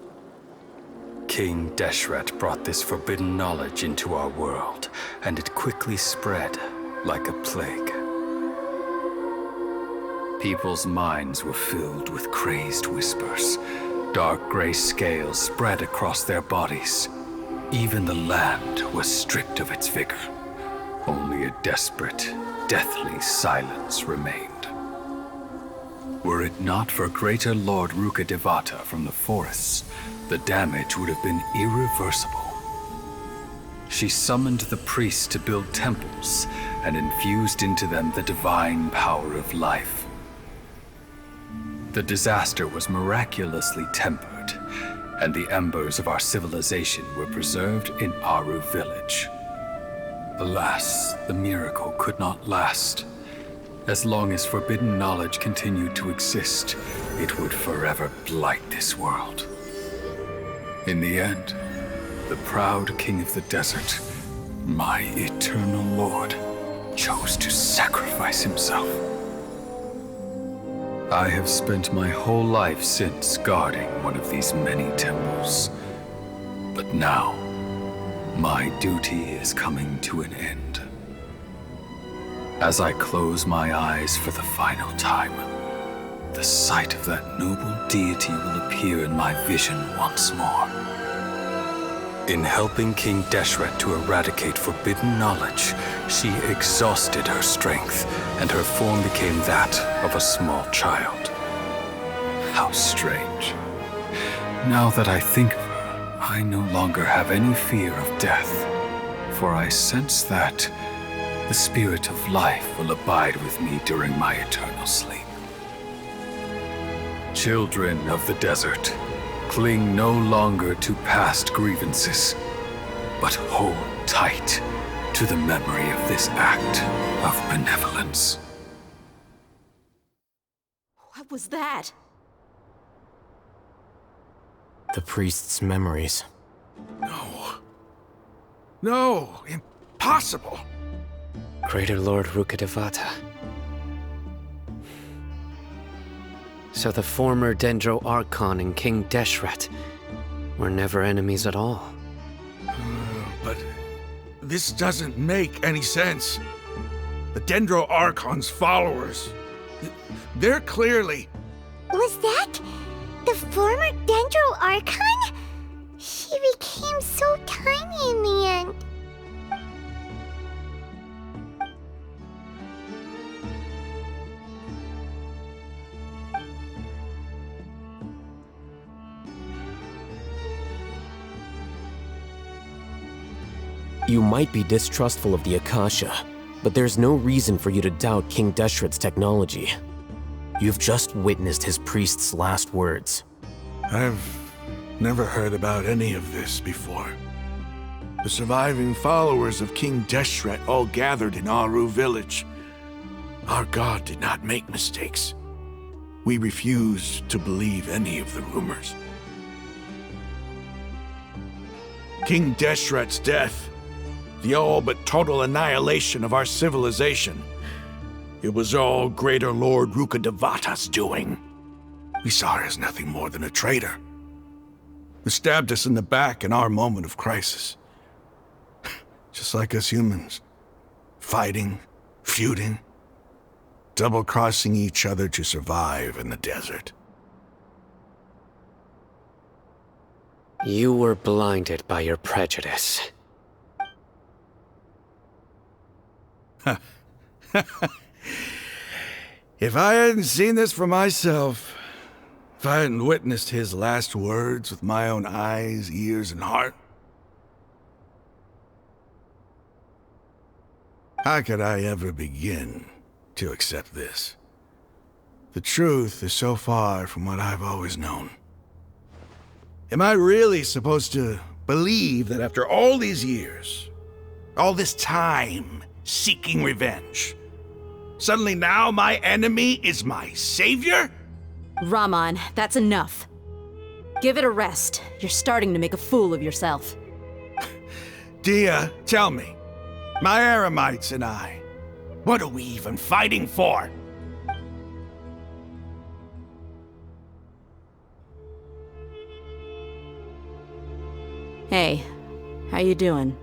King Deshret brought this forbidden knowledge into our world, and it quickly spread like a plague. People's minds were filled with crazed whispers. Dark gray scales spread across their bodies. Even the land was stripped of its vigor. Only a desperate, deathly silence remained. Were it not for greater Lord Rukkhadevata from the forests, the damage would have been irreversible. She summoned the priests to build temples and infused into them the divine power of life. The disaster was miraculously tempered, and the embers of our civilization were preserved in Aru village. Alas, the miracle could not last. As long as forbidden knowledge continued to exist, it would forever blight this world. In the end, the proud king of the desert, my eternal lord, chose to sacrifice himself. I have spent my whole life since guarding one of these many temples. But now, my duty is coming to an end. As I close my eyes for the final time, the sight of that noble deity will appear in my vision once more. In helping King Deshret to eradicate forbidden knowledge, she exhausted her strength, and her form became that of a small child. How strange. Now that I think of her, I no longer have any fear of death, for I sense that the spirit of life will abide with me during my eternal sleep. Children of the desert, cling no longer to past grievances, but hold tight to the memory of this act of benevolence. What was that? The priest's memories. No, impossible. Greater Lord Rukkhadevata. So the former Dendro Archon and King Deshret were never enemies at all. But this doesn't make any sense. The Dendro Archon's followers, they're clearly... Was that the former Dendro Archon? She became so tiny in the end. You might be distrustful of the Akasha, but there's no reason for you to doubt King Deshret's technology. You've just witnessed his priest's last words. I've never heard about any of this before. The surviving followers of King Deshret all gathered in Aru village. Our god did not make mistakes. We refused to believe any of the rumors. King Deshret's death, the all but total annihilation of our civilization. It was all Greater Lord Rukkhadevata's doing. We saw her as nothing more than a traitor, who stabbed us in the back in our moment of crisis. Just like us humans. Fighting, feuding, double-crossing each other to survive in the desert. You were blinded by your prejudice. If I hadn't seen this for myself, if I hadn't witnessed his last words with my own eyes, ears, and heart, how could I ever begin to accept this? The truth is so far from what I've always known. Am I really supposed to believe that after all these years, all this time seeking revenge, suddenly now my enemy is my savior? Raman, that's enough. Give it a rest. You're starting to make a fool of yourself. Dia, tell me. My Eremites and I. What are we even fighting for? Hey, how you doing?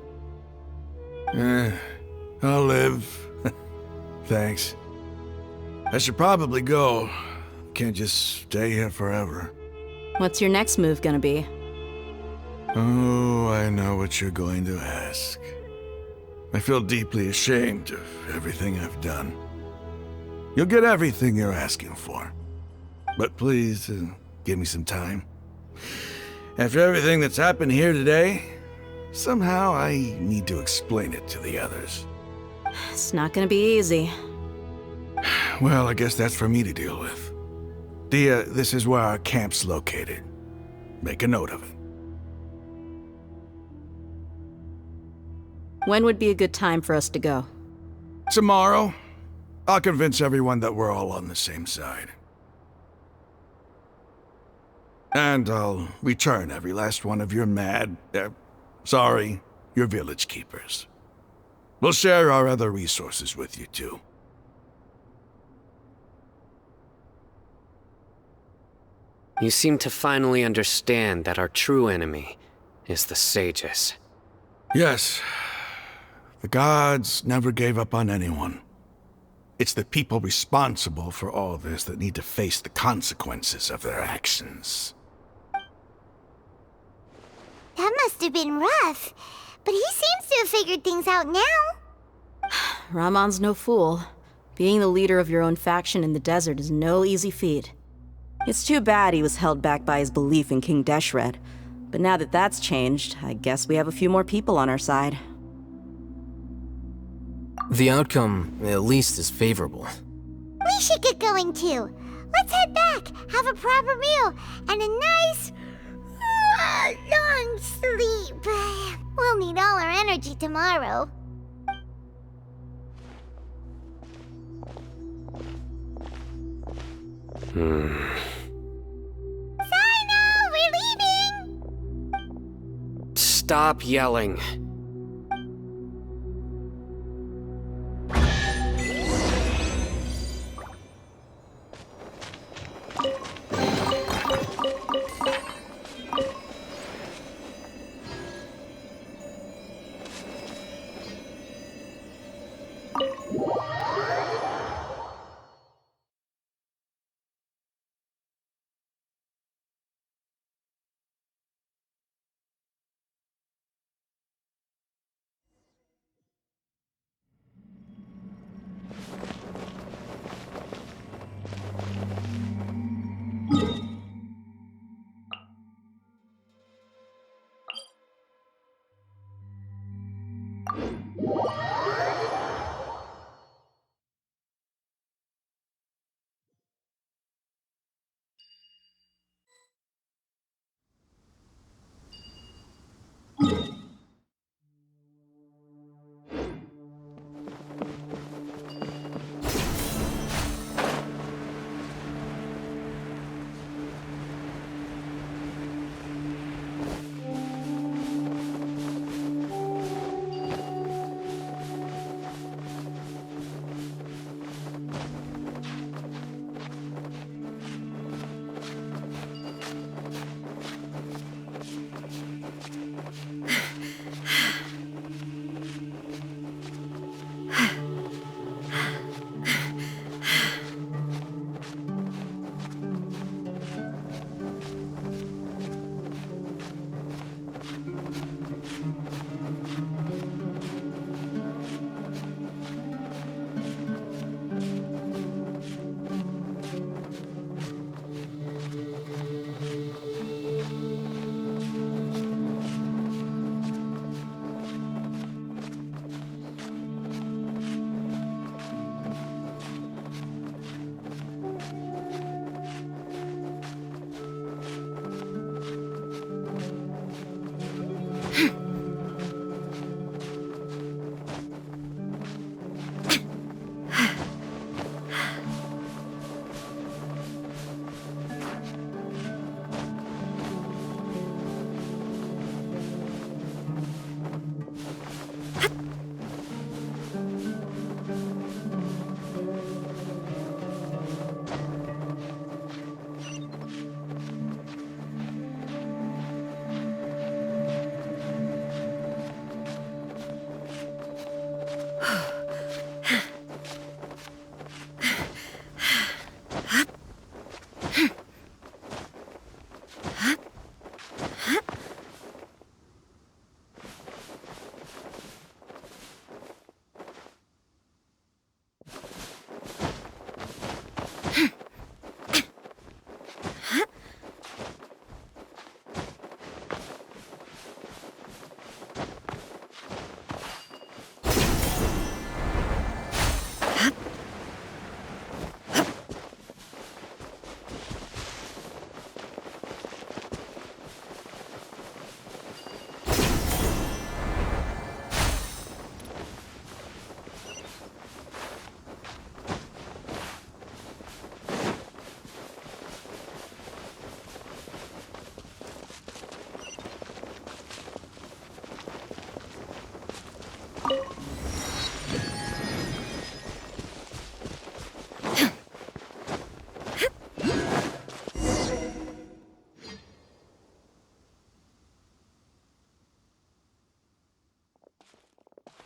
I'll live. Thanks. I should probably go. Can't just stay here forever. What's your next move gonna be? Oh, I know what you're going to ask. I feel deeply ashamed of everything I've done. You'll get everything you're asking for. But please, give me some time. After everything that's happened here today, somehow I need to explain it to the others. It's not gonna be easy. Well, I guess that's for me to deal with. Dia, this is where our camp's located. Make a note of it. When would be a good time for us to go? Tomorrow, I'll convince everyone that we're all on the same side. And I'll return every last one of your your village keepers. We'll share our other resources with you too. You seem to finally understand that our true enemy is the sages. Yes. The gods never gave up on anyone. It's the people responsible for all this that need to face the consequences of their actions. That must have been rough, but he seems to have figured things out now. Ramon's no fool. Being the leader of your own faction in the desert is no easy feat. It's too bad he was held back by his belief in King Deshret, but now that that's changed, I guess we have a few more people on our side. The outcome, at least, is favorable. We should get going too. Let's head back, have a proper meal, and a nice, long sleep. We'll need all our energy tomorrow. Sino, we're leaving! Stop yelling.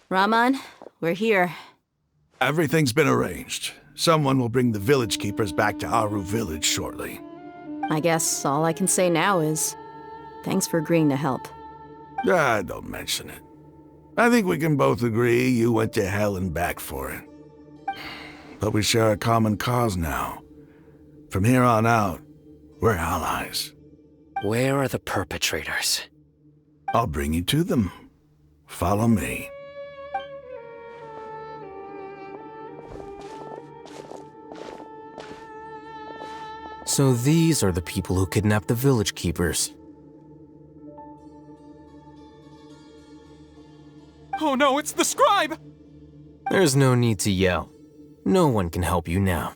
Rahman, we're here. Everything's been arranged. Someone will bring the village keepers back to Aru village shortly. I guess all I can say now is, thanks for agreeing to help. Don't mention it. I think we can both agree you went to hell and back for it. But we share a common cause now. From here on out, we're allies. Where are the perpetrators? I'll bring you to them. Follow me. So these are the people who kidnapped the village keepers. Oh no, it's the scribe! There's no need to yell. No one can help you now.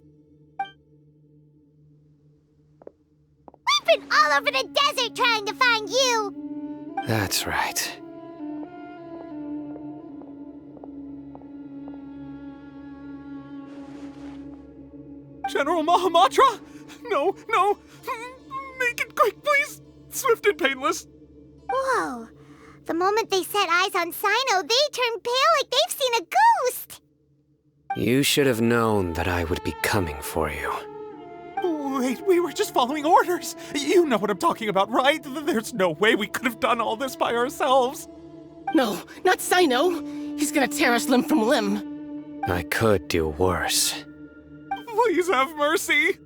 We've been all over the desert trying to find you! That's right. General Mahamatra? No, no! Make it quick, please! Swift and painless! Whoa. The moment they set eyes on Sino, they turned pale like they've seen a ghost! You should have known that I would be coming for you. Wait, we were just following orders! You know what I'm talking about, right? There's no way we could have done all this by ourselves! No, not Sino! He's gonna tear us limb from limb! I could do worse. Please have mercy!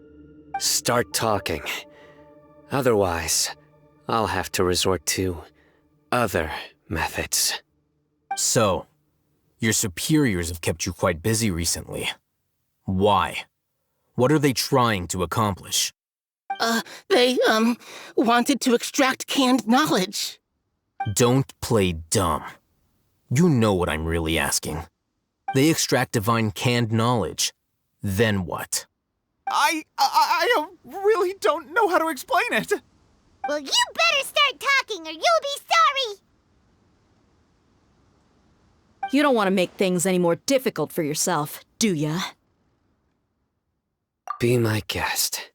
Start talking. Otherwise, I'll have to resort to other methods. So, your superiors have kept you quite busy recently. Why? What are they trying to accomplish? They wanted to extract canned knowledge. Don't play dumb. You know what I'm really asking. They extract divine canned knowledge. Then what? I really don't know how to explain it. Well, you better start talking or you'll be sorry! You don't want to make things any more difficult for yourself, do ya? Be my guest.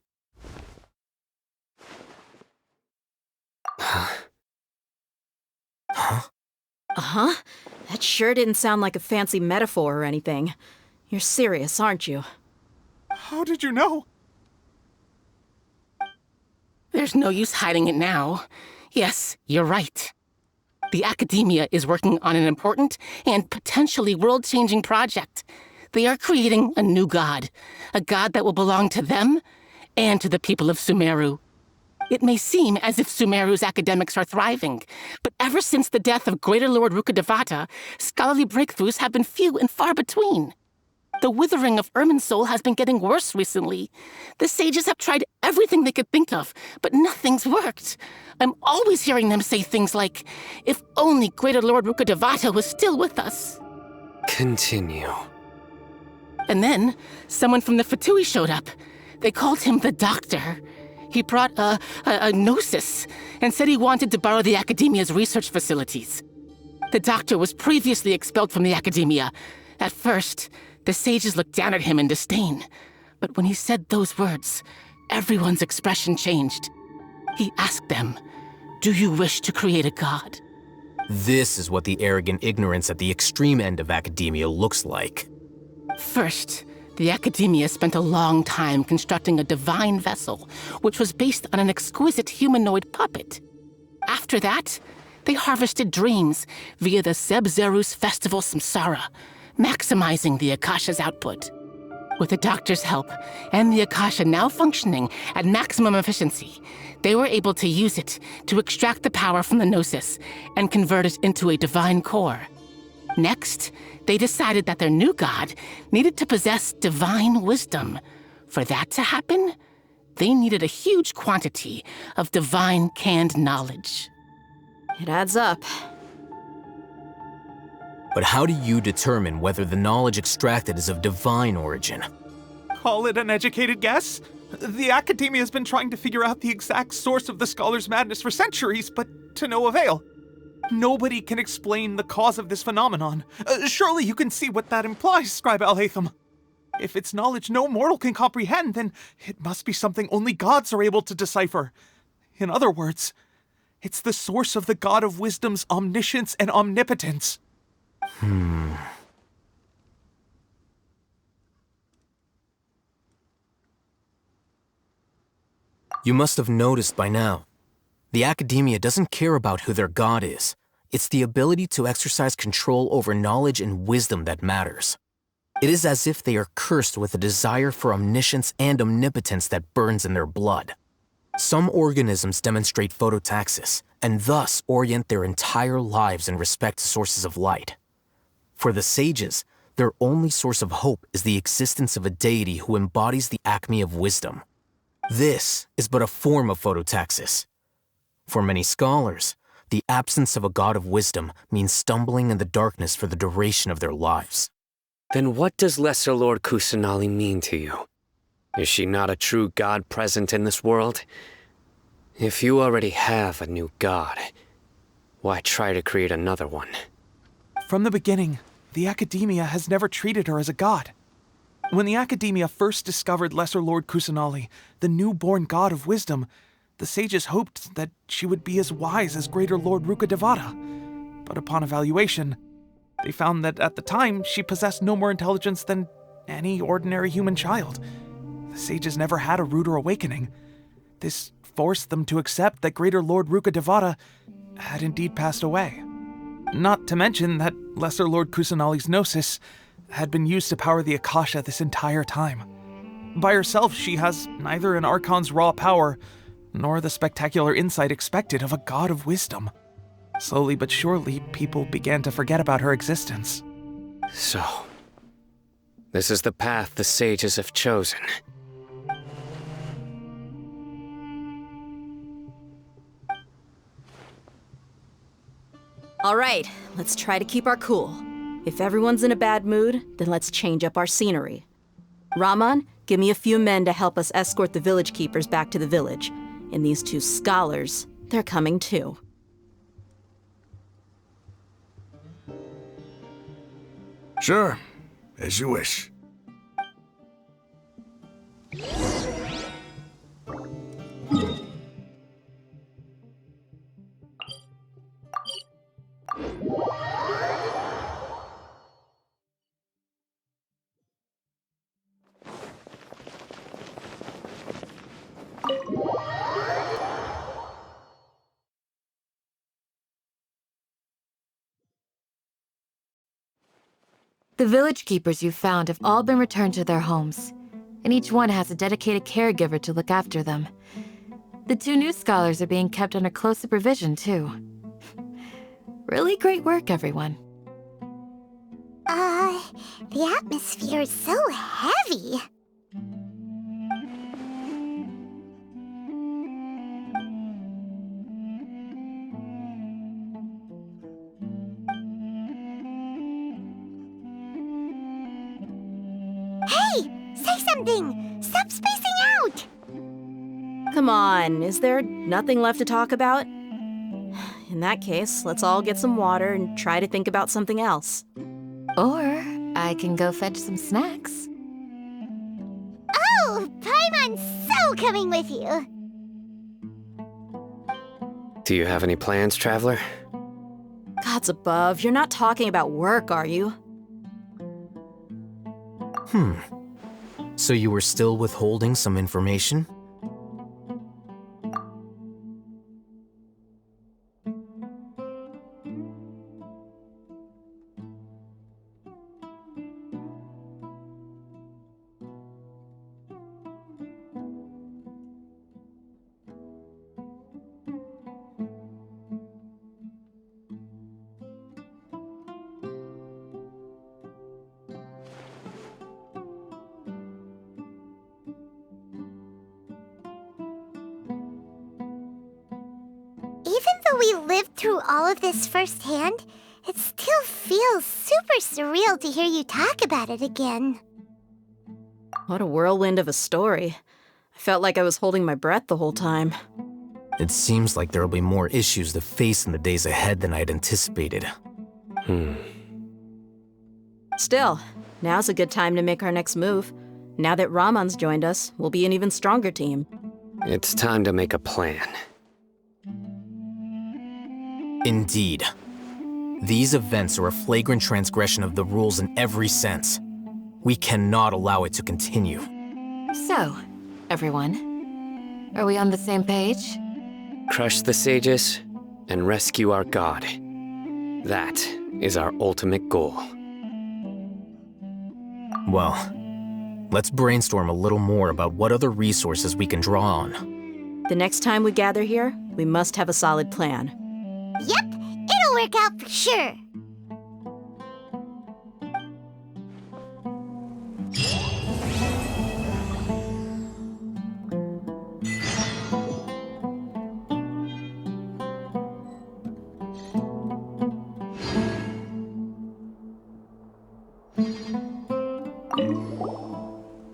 Huh? Uh-huh. That sure didn't sound like a fancy metaphor or anything. You're serious, aren't you? How did you know? There's no use hiding it now. Yes, you're right. The Academia is working on an important and potentially world-changing project. They are creating a new god. A god that will belong to them and to the people of Sumeru. It may seem as if Sumeru's academics are thriving, but ever since the death of Greater Lord Rukkhadevata, scholarly breakthroughs have been few and far between. The withering of Irminsul has been getting worse recently. The sages have tried everything they could think of, but nothing's worked. I'm always hearing them say things like, if only Greater Lord Rukkhadevata was still with us. Continue. And then, someone from the Fatui showed up. They called him the Doctor. He brought a gnosis and said he wanted to borrow the Academia's research facilities. The Doctor was previously expelled from the Academia. At first, the sages looked down at him in disdain. But when he said those words, everyone's expression changed. He asked them, "Do you wish to create a god?" This is what the arrogant ignorance at the extreme end of academia looks like. First, the Academia spent a long time constructing a divine vessel, which was based on an exquisite humanoid puppet. After that, they harvested dreams via the Zeb Zerus Festival Samsara, maximizing the Akasha's output. With the doctor's help, and the Akasha now functioning at maximum efficiency, they were able to use it to extract the power from the Gnosis and convert it into a divine core. Next, they decided that their new god needed to possess divine wisdom. For that to happen, they needed a huge quantity of divine canned knowledge. It adds up. But how do you determine whether the knowledge extracted is of divine origin? Call it an educated guess? The Academia has been trying to figure out the exact source of the scholar's madness for centuries, but to no avail. Nobody can explain the cause of this phenomenon. Surely you can see what that implies, Scribe Alhaitham. If it's knowledge no mortal can comprehend, then it must be something only gods are able to decipher. In other words, it's the source of the God of Wisdom's omniscience and omnipotence. You must have noticed by now. The Academia doesn't care about who their god is. It's the ability to exercise control over knowledge and wisdom that matters. It is as if they are cursed with a desire for omniscience and omnipotence that burns in their blood. Some organisms demonstrate phototaxis, and thus orient their entire lives in respect to sources of light. For the sages, their only source of hope is the existence of a deity who embodies the acme of wisdom. This is but a form of phototaxis. For many scholars, the absence of a god of wisdom means stumbling in the darkness for the duration of their lives. Then what does Lesser Lord Kusanali mean to you? Is she not a true god present in this world? If you already have a new god, why try to create another one? From the beginning, the Academia has never treated her as a god. When the Academia first discovered Lesser Lord Kusanali, the newborn god of wisdom, the sages hoped that she would be as wise as Greater Lord Rukkhadevata. But upon evaluation, they found that at the time she possessed no more intelligence than any ordinary human child. The sages never had a ruder awakening. This forced them to accept that Greater Lord Rukkhadevata had indeed passed away. Not to mention that Lesser Lord Kusanali's Gnosis had been used to power the Akasha this entire time. By herself, she has neither an Archon's raw power, nor the spectacular insight expected of a god of wisdom. Slowly but surely, people began to forget about her existence. So, this is the path the sages have chosen. All right, let's try to keep our cool. If everyone's in a bad mood, then let's change up our scenery. Raman, give me a few men to help us escort the village keepers back to the village. And these two scholars, they're coming too. Sure, as you wish. The village keepers you found have all been returned to their homes, and each one has a dedicated caregiver to look after them. The two new scholars are being kept under close supervision, too. Really great work, everyone. The atmosphere is so heavy. Hey! Say something! Stop spacing out! Come on, is there nothing left to talk about? In that case, let's all get some water and try to think about something else. Or I can go fetch some snacks. Oh! Paimon's so coming with you! Do you have any plans, Traveler? Gods above, you're not talking about work, are you? So you were still withholding some information? we lived through all of this firsthand, it still feels super surreal to hear you talk about it again. What a whirlwind of a story. I felt like I was holding my breath the whole time. It seems like there'll be more issues to face in the days ahead than I'd anticipated. Still, now's a good time to make our next move. Now that Ramon's joined us, we'll be an even stronger team. It's time to make a plan. Indeed. These events are a flagrant transgression of the rules in every sense. We cannot allow it to continue. So, everyone, are we on the same page? Crush the sages and rescue our god. That is our ultimate goal. Well, let's brainstorm a little more about what other resources we can draw on. The next time we gather here, we must have a solid plan. Yep, it'll work out for sure.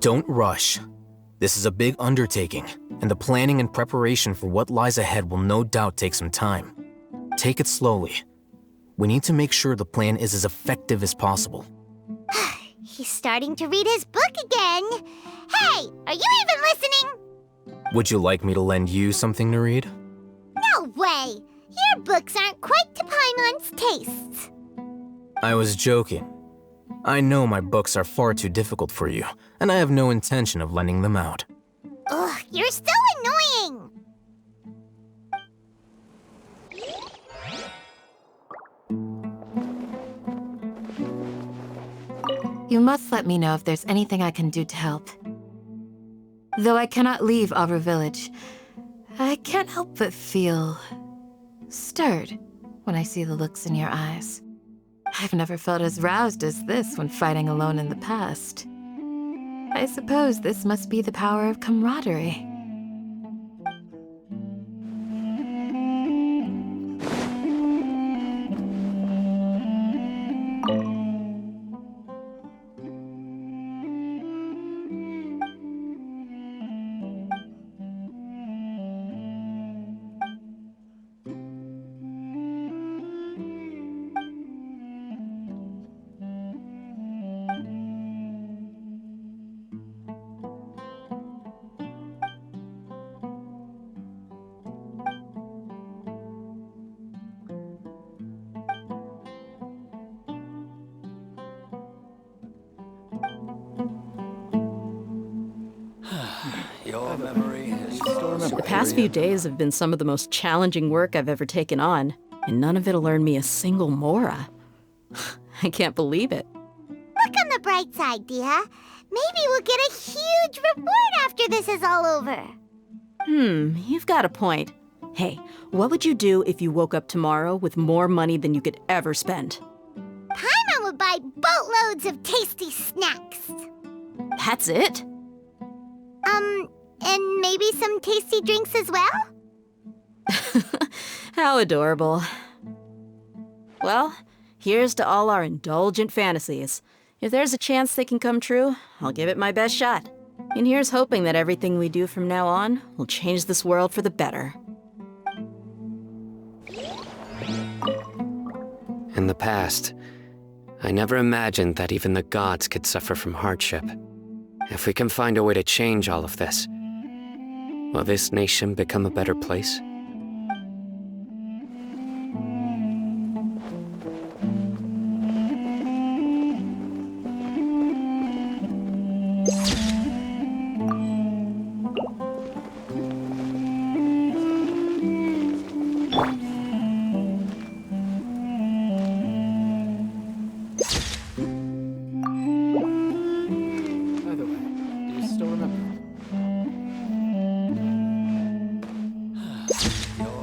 Don't rush. This is a big undertaking, and the planning and preparation for what lies ahead will no doubt take some time. Take it slowly. We need to make sure the plan is as effective as possible. He's starting to read his book again. Hey, are you even listening? Would you like me to lend you something to read? No way! Your books aren't quite to Paimon's tastes. I was joking. I know my books are far too difficult for you, and I have no intention of lending them out. Ugh, you're so annoying! You must let me know if there's anything I can do to help. Though I cannot leave Auber Village, I can't help but feel stirred when I see the looks in your eyes. I've never felt as roused as this when fighting alone in the past. I suppose this must be the power of camaraderie. Your memory is The past few days have been some of the most challenging work I've ever taken on, and none of it'll earn me a single Mora. I can't believe it. Look on the bright side, Dia. Maybe we'll get a huge reward after this is all over. You've got a point. Hey, what would you do if you woke up tomorrow with more money than you could ever spend? Paimon would buy boatloads of tasty snacks. That's it? And maybe some tasty drinks as well? How adorable. Well, here's to all our indulgent fantasies. If there's a chance they can come true, I'll give it my best shot. And here's hoping that everything we do from now on will change this world for the better. In the past, I never imagined that even the gods could suffer from hardship. If we can find a way to change all of this, will this nation become a better place? Your